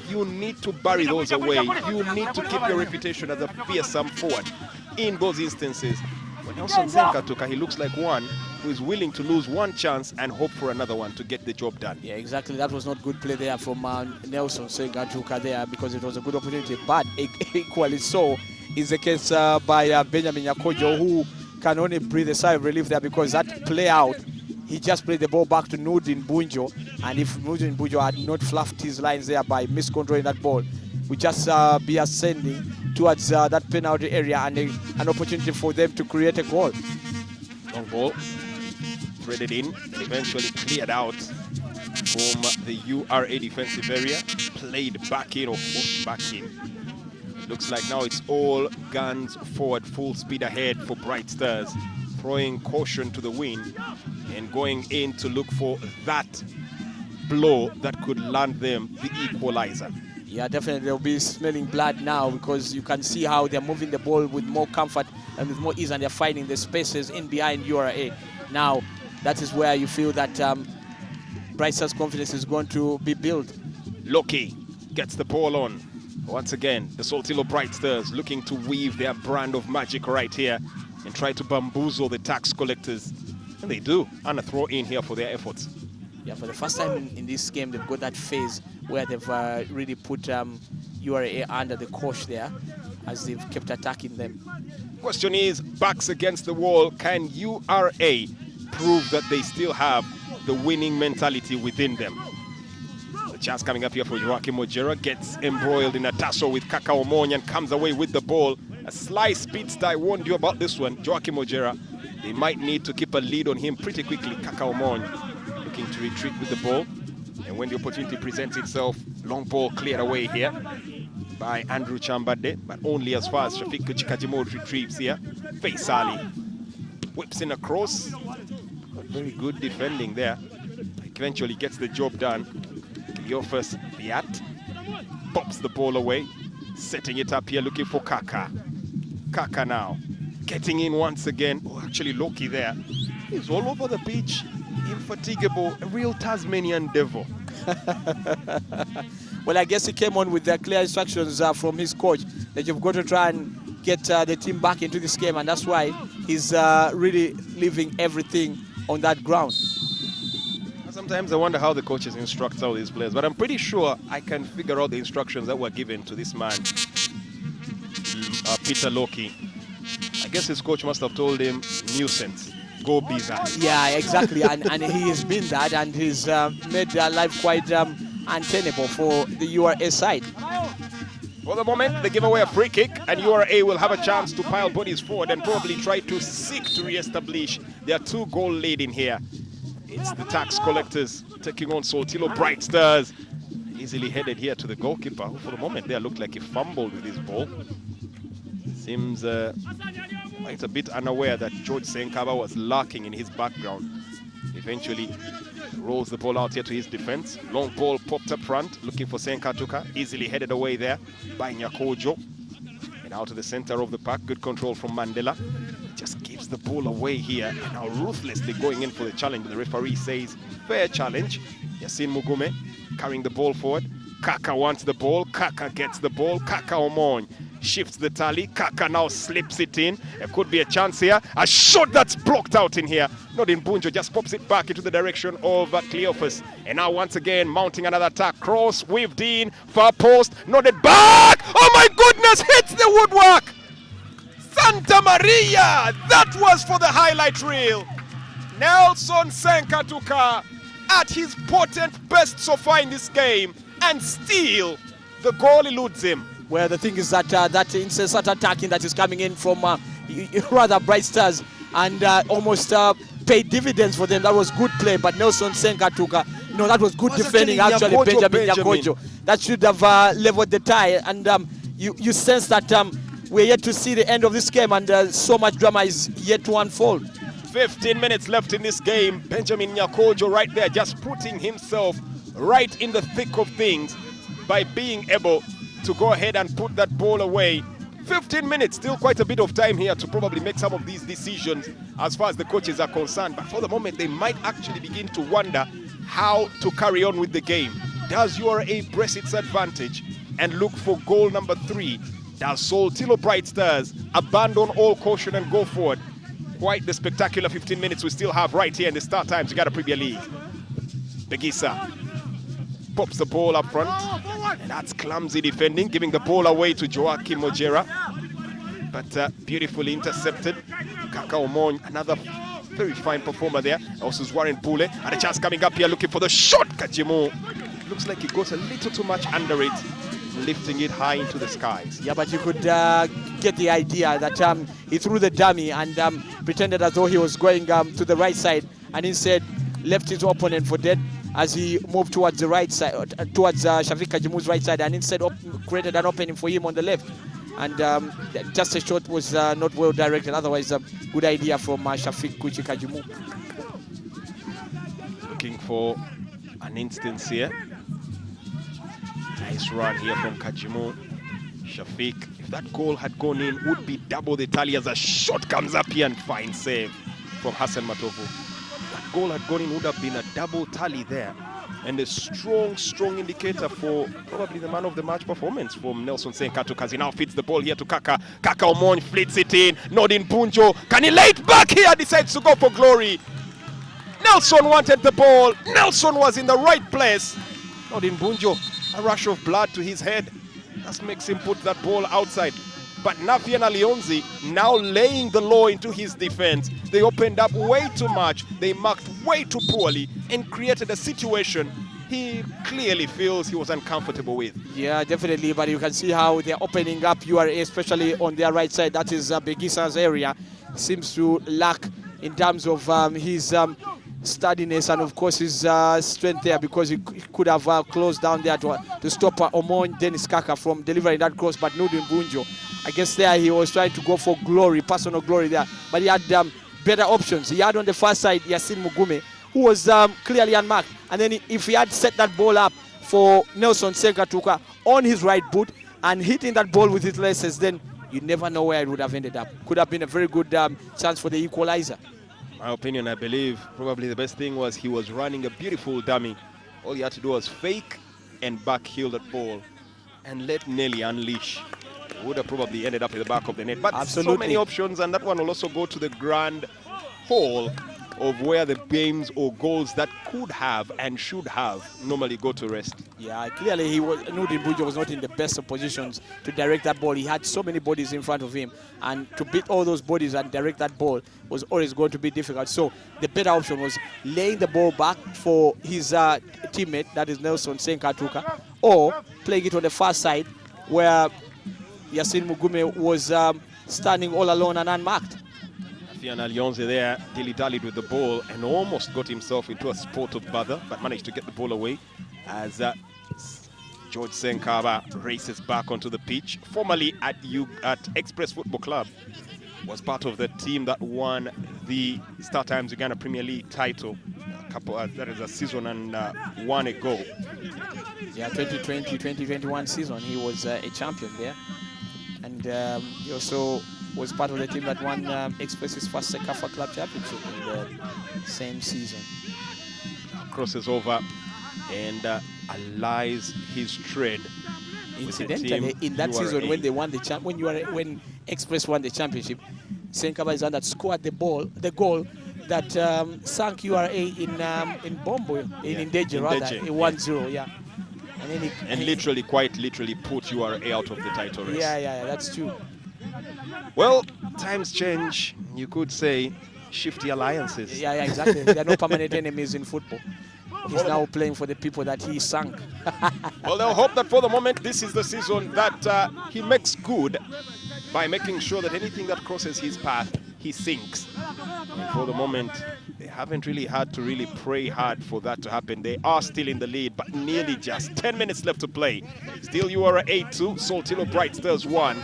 You need to bury those away. You need to keep your reputation as a fearsome forward in those instances. When Nelson Senkatuka, he looks like one who is willing to lose one chance and hope for another one to get the job done. Yeah, exactly. That was not good play there from Nelson Senkatuka there, because it was a good opportunity. But equally so is the case by Benjamin Yakojo, who can only breathe a sigh of relief there, because that play out, he just played the ball back to Nudin Bunjo, and if Nudin Bunjo had not fluffed his lines there by miscontrolling that ball, we just be ascending towards that penalty area and an opportunity for them to create a goal. Long ball, threaded in, and eventually cleared out from the URA defensive area. Played back in or pushed back in. Looks like now it's all guns forward, full speed ahead for Bright Stars, throwing caution to the wind and going in to look for that blow that could land them the equalizer. Yeah, definitely they'll be smelling blood now, because you can see how they're moving the ball with more comfort and with more ease, and they're finding the spaces in behind URA. Now, that is where you feel that Bright Stars' confidence is going to be built. Loki gets the ball on. Once again, the Soltilo Bright Stars looking to weave their brand of magic right here and try to bamboozle the tax collectors. And they do, and a throw in here for their efforts. Yeah, for the first time in this game, they've got that phase where they've really put URA under the cosh there, as they've kept attacking them. Question is, backs against the wall, can URA prove that they still have the winning mentality within them? The chance coming up here for Joachim Ojera, gets embroiled in a tussle with Kaka Omonya and comes away with the ball. A sly speedster, I warned you about this one, Joachim Ojera. They might need to keep a lead on him pretty quickly. Kaka Omonya looking to retreat with the ball. And when the opportunity presents itself, long ball cleared away here by Andrew Chambade, but only as far as Shafiq Chikajimo retrieves here. Faisali whips in across. Very good defending there. Eventually gets the job done. Cleophas Viat pops the ball away. Setting it up here, looking for Kaka. Kaka now. Getting in once again. Oh, actually, Loki there. He's all over the beach. Infatigable. A real Tasmanian devil. Well, I guess he came on with the clear instructions from his coach that you've got to try and get the team back into this game, and that's why he's really leaving everything on that ground. Sometimes I wonder how the coaches instruct all these players, but I'm pretty sure I can figure out the instructions that were given to this man, Peter Loki. I guess his coach must have told him, nuisance, go be that. Yeah, exactly, and he has been that, and he's made their life quite untenable for the URA side. For the moment, they give away a free kick, and URA will have a chance to pile bodies forward and probably try to seek to re-establish their 2-goal lead in here. It's the tax collectors taking on Soltilo Bright Stars. Easily headed here to the goalkeeper, who for the moment there looked like he fumbled with his ball. Seems quite a bit unaware that George Senkaba was lurking in his background. Eventually rolls the ball out here to his defense. Long ball popped up front, looking for Senkatuka. Easily headed away there by Nyakojo. And out to the center of the park. Good control from Mandela. Just gives the ball away here. And now ruthlessly going in for the challenge. The referee says, fair challenge. Yasin Mugume carrying the ball forward. Kaka wants the ball. Kaka gets the ball. Kaka Omon shifts the tally. Kaka now slips it in. There could be a chance here. A shot that's blocked out in here. Not in Bunjo, just pops it back into the direction of Cleophas. And now once again mounting another attack. Cross, weaved in, far post, nodded back. Oh my goodness, hits the woodwork. Santa Maria, that was for the highlight reel. Nelson Senkatuka at his potent best so far in this game. And still, the goal eludes him. Well, the thing is that that incessant attacking that is coming in from rather Bright Stars and almost paid dividends for them. That was good play, but Nelson Senkatuka, no, that was good defending actually. Benjamin Nyakojo. That should have leveled the tie, and you sense that we're yet to see the end of this game, and so much drama is yet to unfold. 15 minutes left in this game. Benjamin Nyakojo right there, just putting himself right in the thick of things by being able to go ahead and put that ball away. 15 minutes, still quite a bit of time here to probably make some of these decisions as far as the coaches are concerned. But for the moment, they might actually begin to wonder how to carry on with the game. Does URA press its advantage and look for goal number 3? Does Soltilo Bright Stars abandon all caution and go forward? Quite the spectacular 15 minutes we still have right here in the start times. We got a Premier League. Begisa pops the ball up front, and that's clumsy defending, giving the ball away to Joaquim Mojera, but beautifully intercepted. Kaka Omon, another very fine performer there. Also Warren Pule, and a chance coming up here looking for the shot. Kajimu looks like he goes a little too much under it, lifting it high into the skies. Yeah, but you could get the idea that he threw the dummy and pretended as though he was going to the right side, and instead left his opponent for dead as he moved towards the right side, towards Shafiq Kajimu's right side, and instead created an opening for him on the left. And just a shot was not well directed. Otherwise, a good idea from Shafiq Kuchi Kajimu. Looking for an instance here. Nice run here from Kajimu. Shafiq, if that goal had gone in, would be double the tally as a shot comes up here and fine save from Hassan Matovu. That goal had gone in, would have been a double tally there, and a strong indicator for probably the man of the match performance from Nelson Senkatuka, as he now feeds the ball here to Kaka. Kaka Omon flits it in, not in Bunjo. Can he lay it back here? Decides to go for glory. Nelson wanted the ball. Nelson was in the right place. Not in Bunjo. A rush of blood to his head. That makes him put that ball outside. But Nafian Alionzi now laying the law into his defense. They opened up way too much. They marked way too poorly and created a situation he clearly feels he was uncomfortable with. Yeah, definitely. But you can see how they're opening up URA, especially on their right side. That is Begisa's area. Seems to lack in terms of his sturdiness and of course his strength there, because he could have closed down there to stop Omon Dennis Kaka from delivering that cross, but Nudin Bunjo, I guess there he was trying to go for glory, personal glory there, but he had better options. He had on the far side Yasin Mugume, who was clearly unmarked, and then if he had set that ball up for Nelson Senkatuka on his right boot, and hitting that ball with his laces, then you never know where it would have ended up. Could have been a very good chance for the equalizer. My opinion, I believe probably the best thing was he was running a beautiful dummy. All he had to do was fake and backheel that ball and let Nelly unleash. Would have probably ended up in the back of the net. But Absolutely. So many options, and that one will also go to the grand hall of where the games or goals that could have and should have normally go to rest. Yeah, clearly Nudin Bujo was not in the best of positions to direct that ball. He had so many bodies in front of him, and to beat all those bodies and direct that ball was always going to be difficult. So the better option was laying the ball back for his teammate, that is Nelson Senkatuka, or playing it on the far side where Yasin Mugume was standing all alone and unmarked. Fian Alionze there dilly-dallied with the ball and almost got himself into a spot of bother, but managed to get the ball away as George Senkaba races back onto the pitch. Formerly at Express Football Club, was part of the team that won the Star Times Uganda Premier League title that is a season and one ago. Yeah, 2020-2021 season, he was a champion there. And he also was part of the team that won Express's first Sekafa Club Championship in the same season. Crosses over and allies his tread. Incidentally, in that URA. season when they won the when Express won the championship, Senkaba is that scored the goal that sank URA in Bombo, in Ndeje rather, Ndeje, 1-0, yeah. And then quite literally put URA out of the title race. Yeah, that's true. Well, times change. You could say shifty alliances. Yeah, exactly. There are no permanent enemies in football. He's now playing for the people that he sunk. Well, they'll hope that for the moment, this is the season that he makes good by making sure that anything that crosses his path, he sinks. And for the moment, they haven't really had to really pray hard for that to happen. They are still in the lead, but nearly just 10 minutes left to play. Still URA 8-2, Soltilo Bright Stars 1.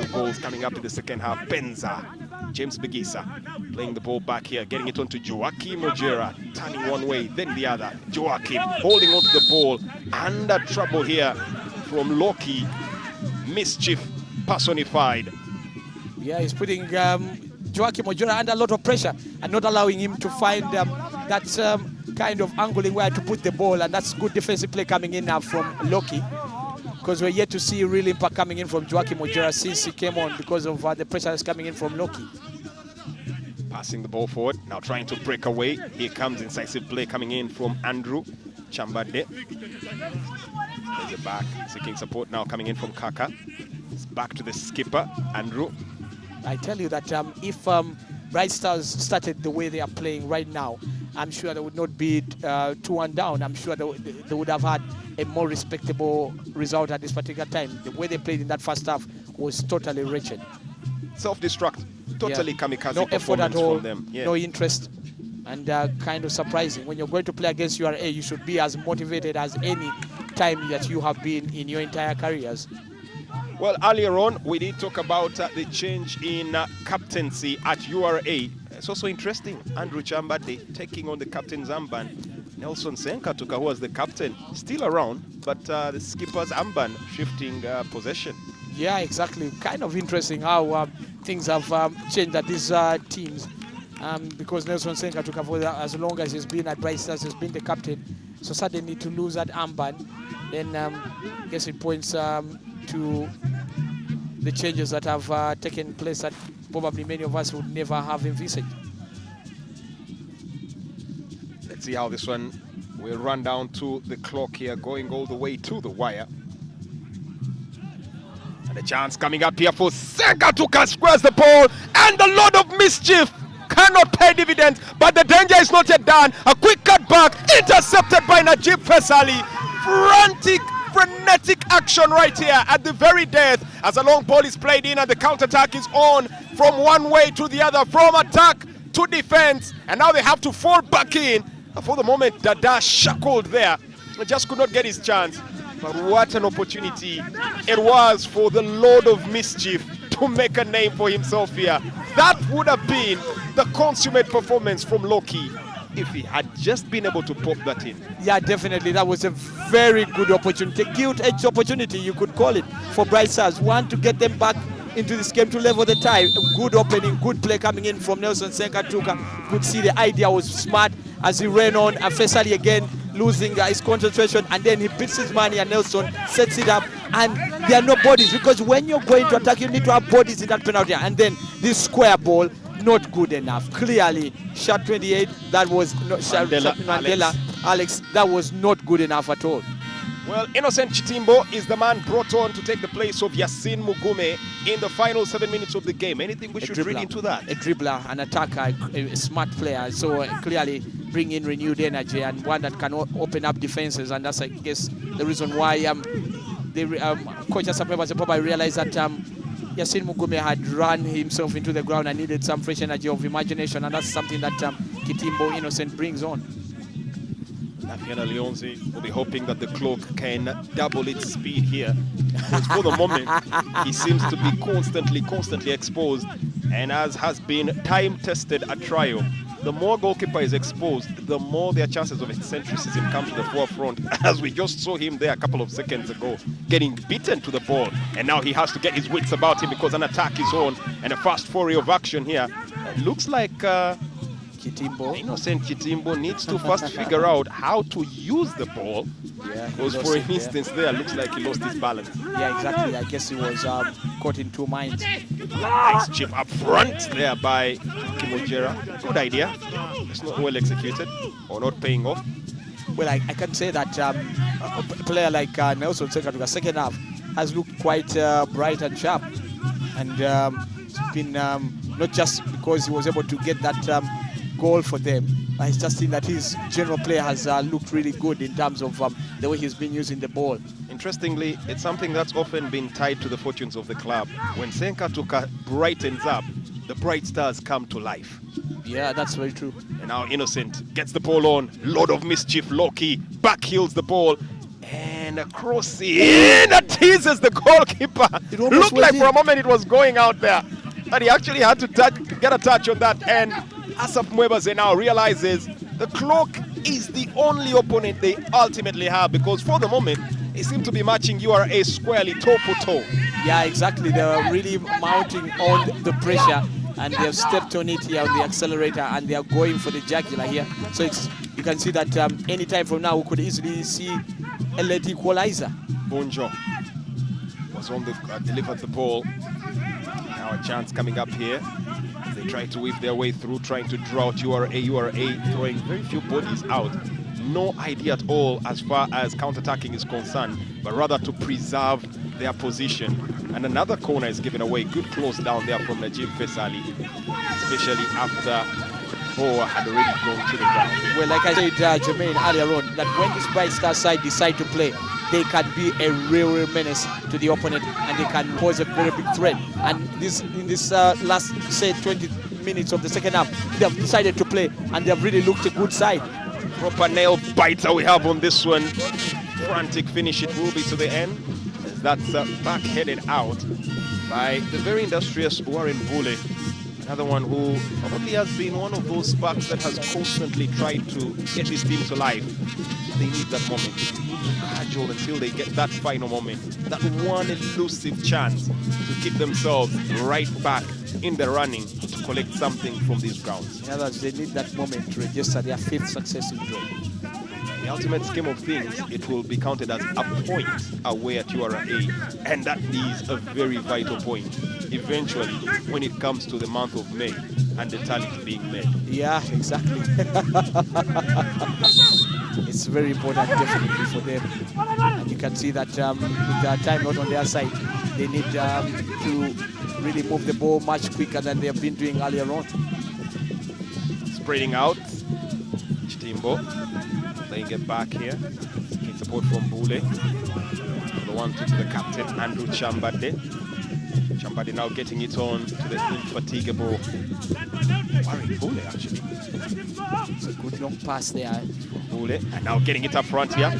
2 goals coming up in the second half. Benza, James Begisa playing the ball back here, getting it onto Joachim Ojera, turning one way, then the other. Joachim holding onto the ball, under trouble here from Loki. Mischief personified. Yeah, he's putting Joachim Ojera under a lot of pressure and not allowing him to find that kind of angling where to put the ball, and that's good defensive play coming in now from Loki, because we're yet to see real impact coming in from Joachim Ojera since he came on because of the pressure that's coming in from Loki. Passing the ball forward, now trying to break away. Here comes incisive play coming in from Andrew Chambade. Plays it back, seeking support now coming in from Kaka. It's back to the skipper, Andrew. I tell you that if Bright Stars started the way they are playing right now, I'm sure they would not be 2-1 down. I'm sure they would have had a more respectable result at this particular time. The way they played in that first half was totally wretched. Self-destruct, totally kamikaze no effort at all, from them. Yeah. no interest, and kind of surprising. When you're going to play against URA, you should be as motivated as any time that you have been in your entire careers. Well, earlier on, we did talk about the change in captaincy at URA. It's also interesting. Andrew Chambade taking on the captain's armband. Nelson Senkatuka, who was the captain, still around, but the skipper's armband shifting possession. Yeah, exactly. Kind of interesting how things have changed at these teams. Because Nelson Senkatuka, for as long as he's been at Bright Stars, has been the captain. So suddenly to lose that armband, then I guess it points to the changes that have taken place that probably many of us would never have envisaged. Let's see how this one will run down to the clock here, going all the way to the wire. And a chance coming up here for Senkatuka, squares the ball, and the Lord of Mischief cannot pay dividends, but the danger is not yet done. A quick cut back, intercepted by Najib Faisali. Frenetic action right here at the very death as a long ball is played in and the counter-attack is on from one way to the other, from attack to defense, and now they have to fall back in. For the moment, Dada shackled there, just could not get his chance. But what an opportunity it was for the Lord of Mischief to make a name for himself here. That would have been the consummate performance from Loki. if he had just been able to pop that in. Yeah, definitely. That was a very good opportunity. A gilt-edged opportunity, you could call it, for Bright Stars. One, to get them back into this game to level the tie. A good opening, good play coming in from Nelson Senkatuka. Could see the idea was smart as he ran on. And Fesali again losing his concentration, and then he beats his money, and Nelson sets it up. And there are no bodies, because when you're going to attack, you need to have bodies in that penalty. And then this square ball, not good enough. Clearly, shot 28, that was not Mandela, Alex, that was not good enough at all. Well, Innocent Chitimbo is the man brought on to take the place of Yasin Mugume in the final 7 minutes of the game. Anything we should read into that? A dribbler, an attacker, a smart player. So clearly bring in renewed energy, and one that can open up defenses. And that's, I guess, the reason why Coach Asapeva probably realized that Yasin Mugume had run himself into the ground and needed some fresh energy of imagination. And that's something that Chitimbo Innocent brings on. Nafiana Leonzi will be hoping that the clock can double its speed here. Because for the moment, he seems to be constantly exposed. And as has been time-tested at trial, the more goalkeeper is exposed, the more their chances of eccentricism come to the forefront. As we just saw him there a couple of seconds ago, getting beaten to the ball. And now he has to get his wits about him because an attack is on. And a fast foray of action here. It looks like Innocent Chitimbo needs to first figure out how to use the ball. Yeah, because for an instance there, looks like he lost his balance. Yeah, exactly. I guess he was caught in two minds. Nice chip up front there by Kimojera. Good idea. It's not well executed or not paying off. Well, I can say that a player like Nelson Senkatuka, second half, has looked quite bright and sharp. And it's been not just because he was able to get that goal for them. I just think that his general play has looked really good in terms of the way he's been using the ball. Interestingly, it's something that's often been tied to the fortunes of the club. When Senkatuka brightens up, the Bright Stars come to life. Yeah, that's very true. And now Innocent gets the ball on. Lord of Mischief, Loki, back heels the ball. And a cross in that teases the goalkeeper. It looked like for a moment it was going out there. But he actually had to get a touch on that end. Asaf Mwebase now realizes the clock is the only opponent they ultimately have, because for the moment, they seem to be matching URA squarely toe for toe. Yeah, exactly. They're really mounting on the pressure, and they've stepped on it here on the accelerator, and they are going for the jugular here. So you can see that any time from now, we could easily see a late equalizer. Bonjo was on the delivered the ball. Now a chance coming up here. They try to weave their way through, trying to draw out URA throwing very few bodies out. No idea at all as far as counter-attacking is concerned, but rather to preserve their position. And another corner is given away. Good close down there from Najib Fesali, especially after Boa had already gone to the ground. Well, like I said, Jermaine, earlier on, that when this Bright Star side decide to play, they can be a real menace to the opponent, and they can pose a very big threat. And in this last, say, 20 minutes of the second half, they have decided to play, and they have really looked a good side. Proper nail biter we have on this one. Frantic finish it will be to the end. That's back-headed out by the very industrious Warren Bule. Another one who probably has been one of those sparks that has constantly tried to get his team to life. They need that moment. Casual until they get that final moment, that one elusive chance to keep themselves right back in the running to collect something from these grounds. In other words, they need that moment to register their 5th successive draw. In the ultimate scheme of things, it will be counted as a point away at URA, and that is a very vital point eventually when it comes to the month of May and the tally being made. Yeah, exactly. It's very important, definitely, for them. And you can see that with the time not on their side, they need to really move the ball much quicker than they have been doing earlier on. Spreading out, Chitimbo laying it back here. Getting support from Bule. The 1-2 to the captain, Andrew Chambade. Chambade now getting it on to the infatigable Warren Bule, actually. It's a good long pass there. Bule, and now getting it up front here.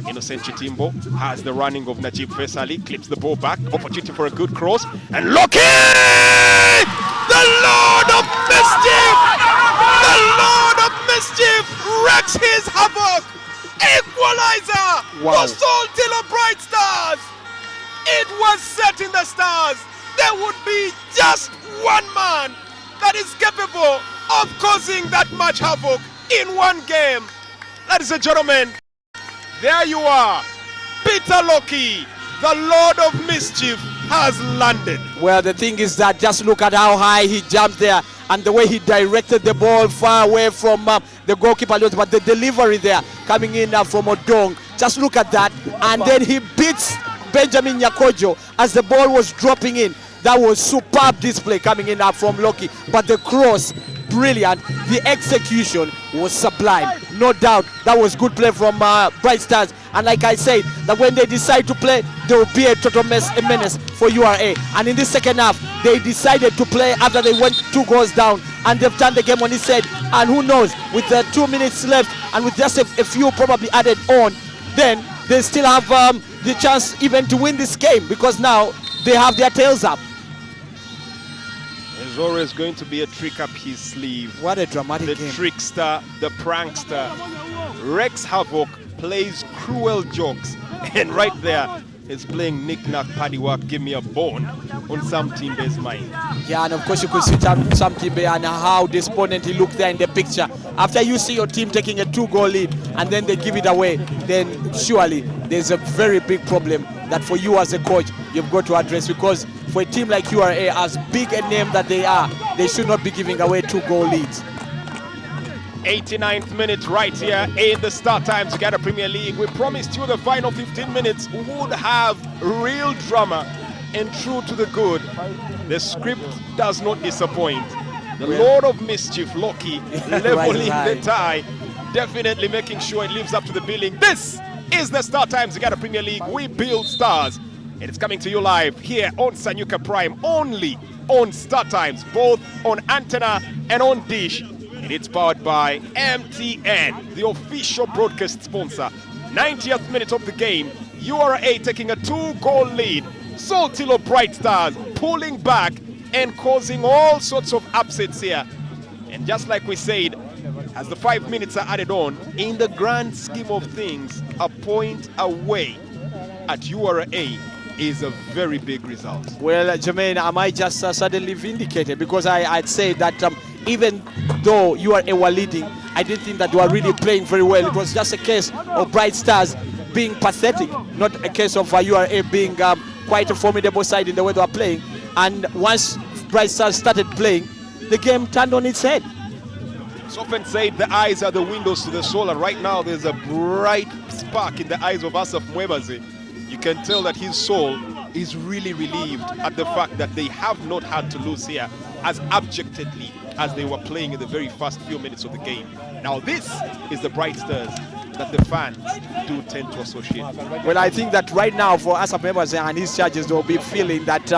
Innocent Chitimbo has the running of Najib Fesali, clips the ball back, opportunity for a good cross, and Loki! The Lord of Mischief! The Lord of Mischief! wreaks his havoc. Equalizer Wow. for Soltilo Bright Stars. It was set in the stars. There would be just one man that is capable of causing that much havoc in one game. Ladies and gentlemen, there you are. Peter Loki, the Lord of Mischief, has landed. Well, the thing is that just look at how high he jumped there and the way he directed the ball far away from the goalkeeper. But the delivery there coming in from Odong, just look at that. And then he beats Benjamin Nyakojo as the ball was dropping in. That was superb display coming in from Loki. But the cross, brilliant. The execution was sublime. No doubt that was good play from Bright Stars. And like I said, that when they decide to play, there will be a total menace for URA. And in this second half, they decided to play after they went 2 goals down. And they've turned the game on its head. And who knows, with the 2 minutes left and with just a few probably added on, then they still have the chance even to win this game, because now they have their tails up. There's always going to be a trick up his sleeve. What a dramatic The game. trickster, the prankster, wreaks havoc, plays cruel jokes, and right there is playing knick-knack, paddywhack, give me a bone on some Timbe's mind. Yeah, and of course you could see Sam Timbe and how despondent he looked there in the picture. After you see your team taking a 2-goal lead and then they give it away, then surely there's a very big problem that for you as a coach you've got to address, because for a team like URA, as big a name that they are, they should not be giving away 2-goal leads. 89th minute right here in the start times Uganda Premier League. We promised you the final 15 minutes would have real drama, and true to the good, the script does not disappoint. The Lord of Mischief, Loki, leveling the tie, definitely making sure it lives up to the billing. This is the start times Uganda Premier League. We build stars, and it's coming to you live here on Sanyuka Prime, only on Start Times, both on antenna and on dish. And it's powered by MTN, the official broadcast sponsor. 90th minute of the game, URA taking a 2-goal lead. Soltilo Bright Stars pulling back and causing all sorts of upsets here. And just like we said, as the 5 minutes are added on, in the grand scheme of things, a point away at URA is a very big result. Well, Jermaine, am I just suddenly vindicated? Because I'd say that even though URA were leading, I didn't think that they were really playing very well. It was just a case of Bright Stars being pathetic, not a case of URA being quite a formidable side in the way they were playing. And once Bright Stars started playing, the game turned on its head. It's often said the eyes are the windows to the soul, and right now there's a bright spark in the eyes of Asaf Mwebaze. You can tell that his soul is really relieved at the fact that they have not had to lose here as abjectly as they were playing in the very first few minutes of the game. Now this is the Bright Stars that the fans do tend to associate. Well, I think that right now for Asaf Mwebaze and his charges, they'll be feeling that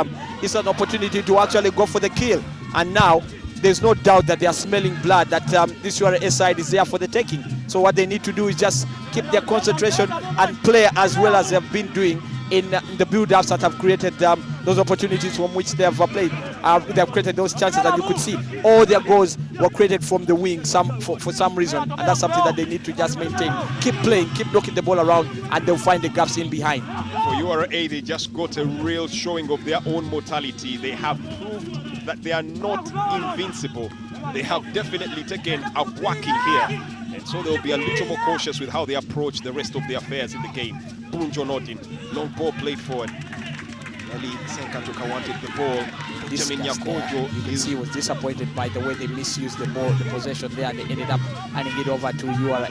it's an opportunity to actually go for the kill. And now there's no doubt that they are smelling blood, that this URA side is there for the taking. So what they need to do is just keep their concentration and play as well as they've been doing in the build-ups that have created those opportunities from which they have played. They have created those chances that you could see. All their goals were created from the wing for some reason, and that's something that they need to just maintain. Keep playing, keep knocking the ball around, and they'll find the gaps in behind. For URA, they just got a real showing of their own mortality. They have proved that they are not invincible. They have definitely taken a whacking here, and so they'll be a little more cautious with how they approach the rest of the affairs in the game. Bunjo Nodin, long ball played forward. Eli Senkatuka wanted the ball. Benjamin Nyakojo He was disappointed by the way they misused the ball, the possession there, and they ended up handing it over to URA.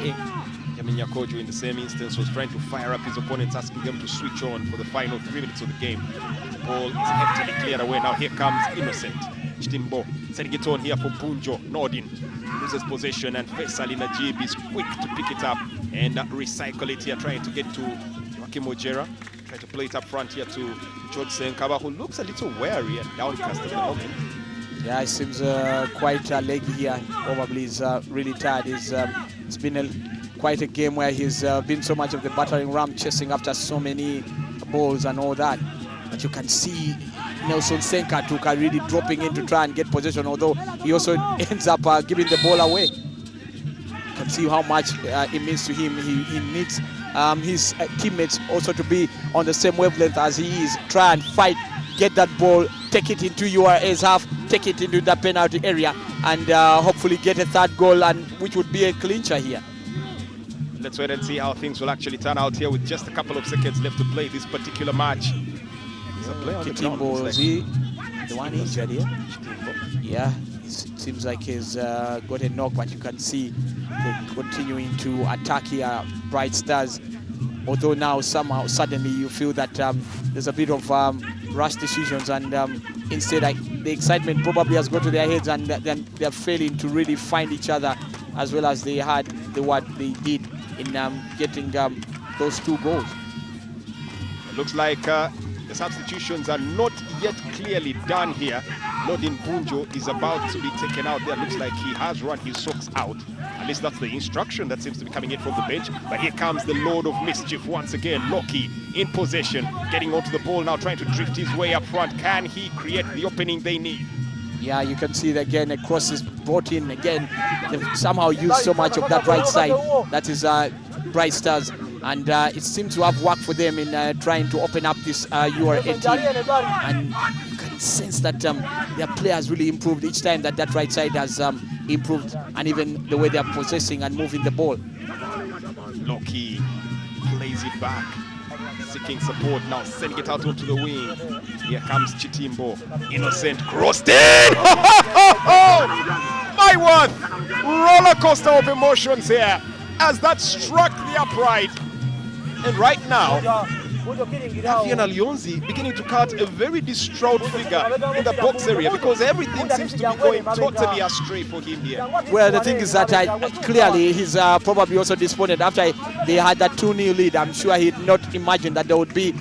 Benjamin Nyakojo in the same instance was trying to fire up his opponents, asking them to switch on for the final 3 minutes of the game. The ball is heftily cleared away. Now here comes Innocent Chitimbo, setting it on here for Bunjo Nodin. Loses possession, and Faisal Najib is quick to pick it up and recycle it here, trying to get to Joaquim Ojera. Trying to play it up front here to George Senkaba, who looks a little wary and downcast at the moment. Yeah, it seems quite leggy here. Probably is really tired. It's been quite a game where he's been so much of the battering ram, chasing after so many balls and all that. But you can see Nelson Senkatuka really dropping in to try and get possession, although he also ends up giving the ball away. You can see how much it means to him. He needs his teammates also to be on the same wavelength as he is. Try and fight, get that ball, take it into URA's half, take it into the penalty area, and hopefully get a third goal, and which would be a clincher here. Let's wait and see how things will actually turn out here with just a couple of seconds left to play this particular match. Chitimbo, is he the one injured here? Yeah, it seems like he's got a knock, but you can see they're continuing to attack here, Bright Stars. Although now somehow suddenly you feel that there's a bit of rash decisions, and instead the excitement probably has got to their heads, and then they're failing to really find each other as well as they had what they did in getting those 2 goals. It looks like the substitutions are not yet clearly done here. Lodin Bunjo is about to be taken out there. Looks like he has run his socks out. At least that's the instruction that seems to be coming in from the bench. But here comes the Lord of Mischief once again. Loki in possession, getting onto the ball now, trying to drift his way up front. Can he create the opening they need? Yeah, you can see that again, a cross is brought in again. They've somehow used so much of that right side. That is Bright Stars. And it seems to have worked for them in trying to open up this URA team. And you can sense that their players really improved each time that right side has improved, and even the way they are possessing and moving the ball. Loki plays it back, seeking support now, sending it out onto the wing. Here comes Chitimbo, innocent, crossed in! My word! Roller coaster of emotions here as that struck the upright. And right now, Davian Alionzi beginning to cut a very distraught figure in the box area, because everything seems to be going totally astray for him here. Well, the thing is that clearly he's probably also disappointed after they had that 2-0 lead. I'm sure he did not imagine that they would be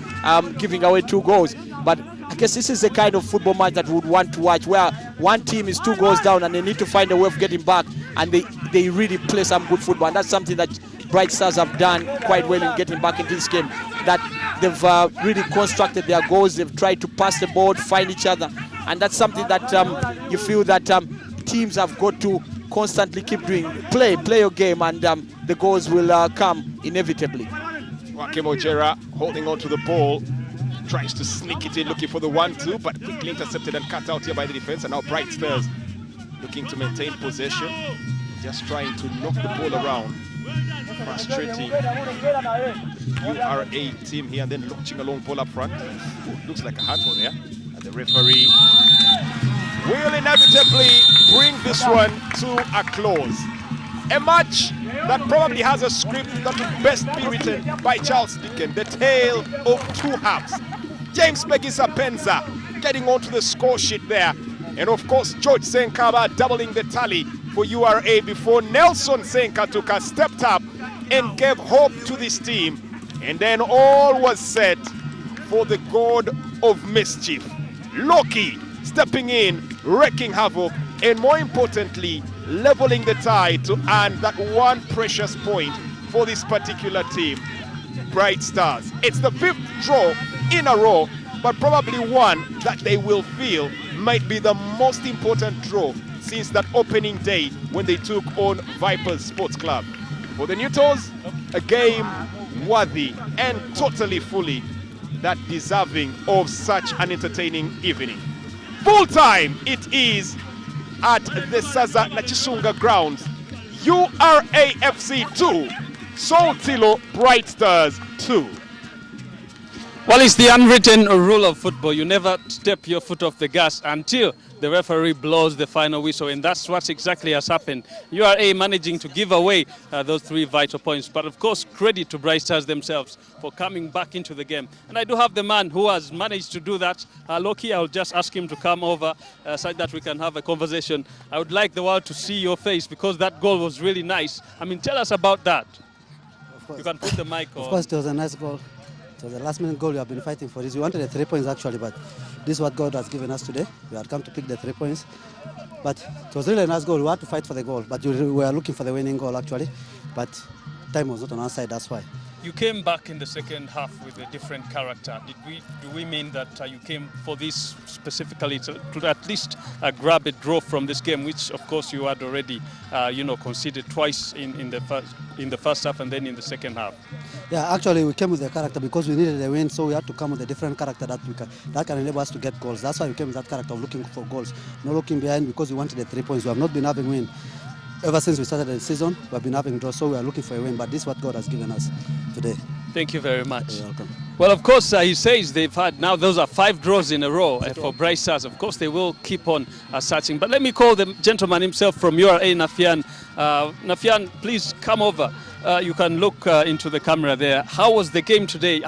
giving away 2 goals. But I guess this is the kind of football match that we would want to watch, where one team is 2 goals down and they need to find a way of getting back, and they really play some good football. And that's something that Bright Stars have done quite well in getting back into this game, that they've really constructed their goals. They've tried to pass the ball, find each other, and that's something that you feel that teams have got to constantly keep doing. Play your game, and the goals will come inevitably. Wakemojera holding on to the ball, tries to sneak it in, looking for the 1-2, but quickly intercepted and cut out here by the defense. And now Bright Stars looking to maintain possession, just trying to knock the ball around. Frustrating URA team here, and then launching a long ball up front. Ooh, looks like a handball there. And the referee will inevitably bring this one to a close. A match that probably has a script that would best be written by Charles Dickens, the tale of 2 halves. James Megisa Penza getting onto the score sheet there. And of course, George Senkaba doubling the tally for URA before Nelson Senkatuka stepped up and gave hope to this team. And then all was set for the god of mischief, Loki, stepping in, wreaking havoc, and more importantly, leveling the tie to earn that one precious point for this particular team, Bright Stars. It's the 5th draw in a row, but probably one that they will feel might be the most important draw since that opening day when they took on Vipers Sports Club. For the Neutrals, a game worthy and totally fully that deserving of such an entertaining evening. Full time it is at the Saza Nachisunga grounds. URA FC 2, Soltilo Bright Stars 2. Well, it's the unwritten rule of football. You never step your foot off the gas until the referee blows the final whistle, and that's what exactly has happened. URA managing to give away those 3 vital points, but of course credit to Bright Stars themselves for coming back into the game. And I do have the man who has managed to do that, Loki. I'll just ask him to come over so that we can have a conversation. I would like the world to see your face, because that goal was really nice. I mean, tell us about that. Of course. You can put the mic on. Of course, it was a nice goal. It was the last minute goal we have been fighting for this. We wanted the 3 points actually, but this is what God has given us today. We had come to pick the 3 points. But it was really a nice goal. We had to fight for the goal, but we were looking for the winning goal actually. But time was not on our side, that's why. You came back in the second half with a different character. Do we mean that you came for this specifically to at least grab a draw from this game, which of course you had already, conceded twice in the first half and then in the second half? Yeah, actually we came with the character because we needed a win, so we had to come with a different character that can enable us to get goals. That's why we came with that character of looking for goals, not looking behind because we wanted the 3 points. We have not been having win. Ever since we started the season, we have been having draws, so we are looking for a win, but this is what God has given us today. Thank you very much. You're welcome. Well, of course, he says they've had, now those are 5 draws in a row for Bright Stars. Of course, they will keep on searching. But let me call the gentleman himself from URA, Nafian. Nafian, please come over. You can look into the camera there. How was the game today?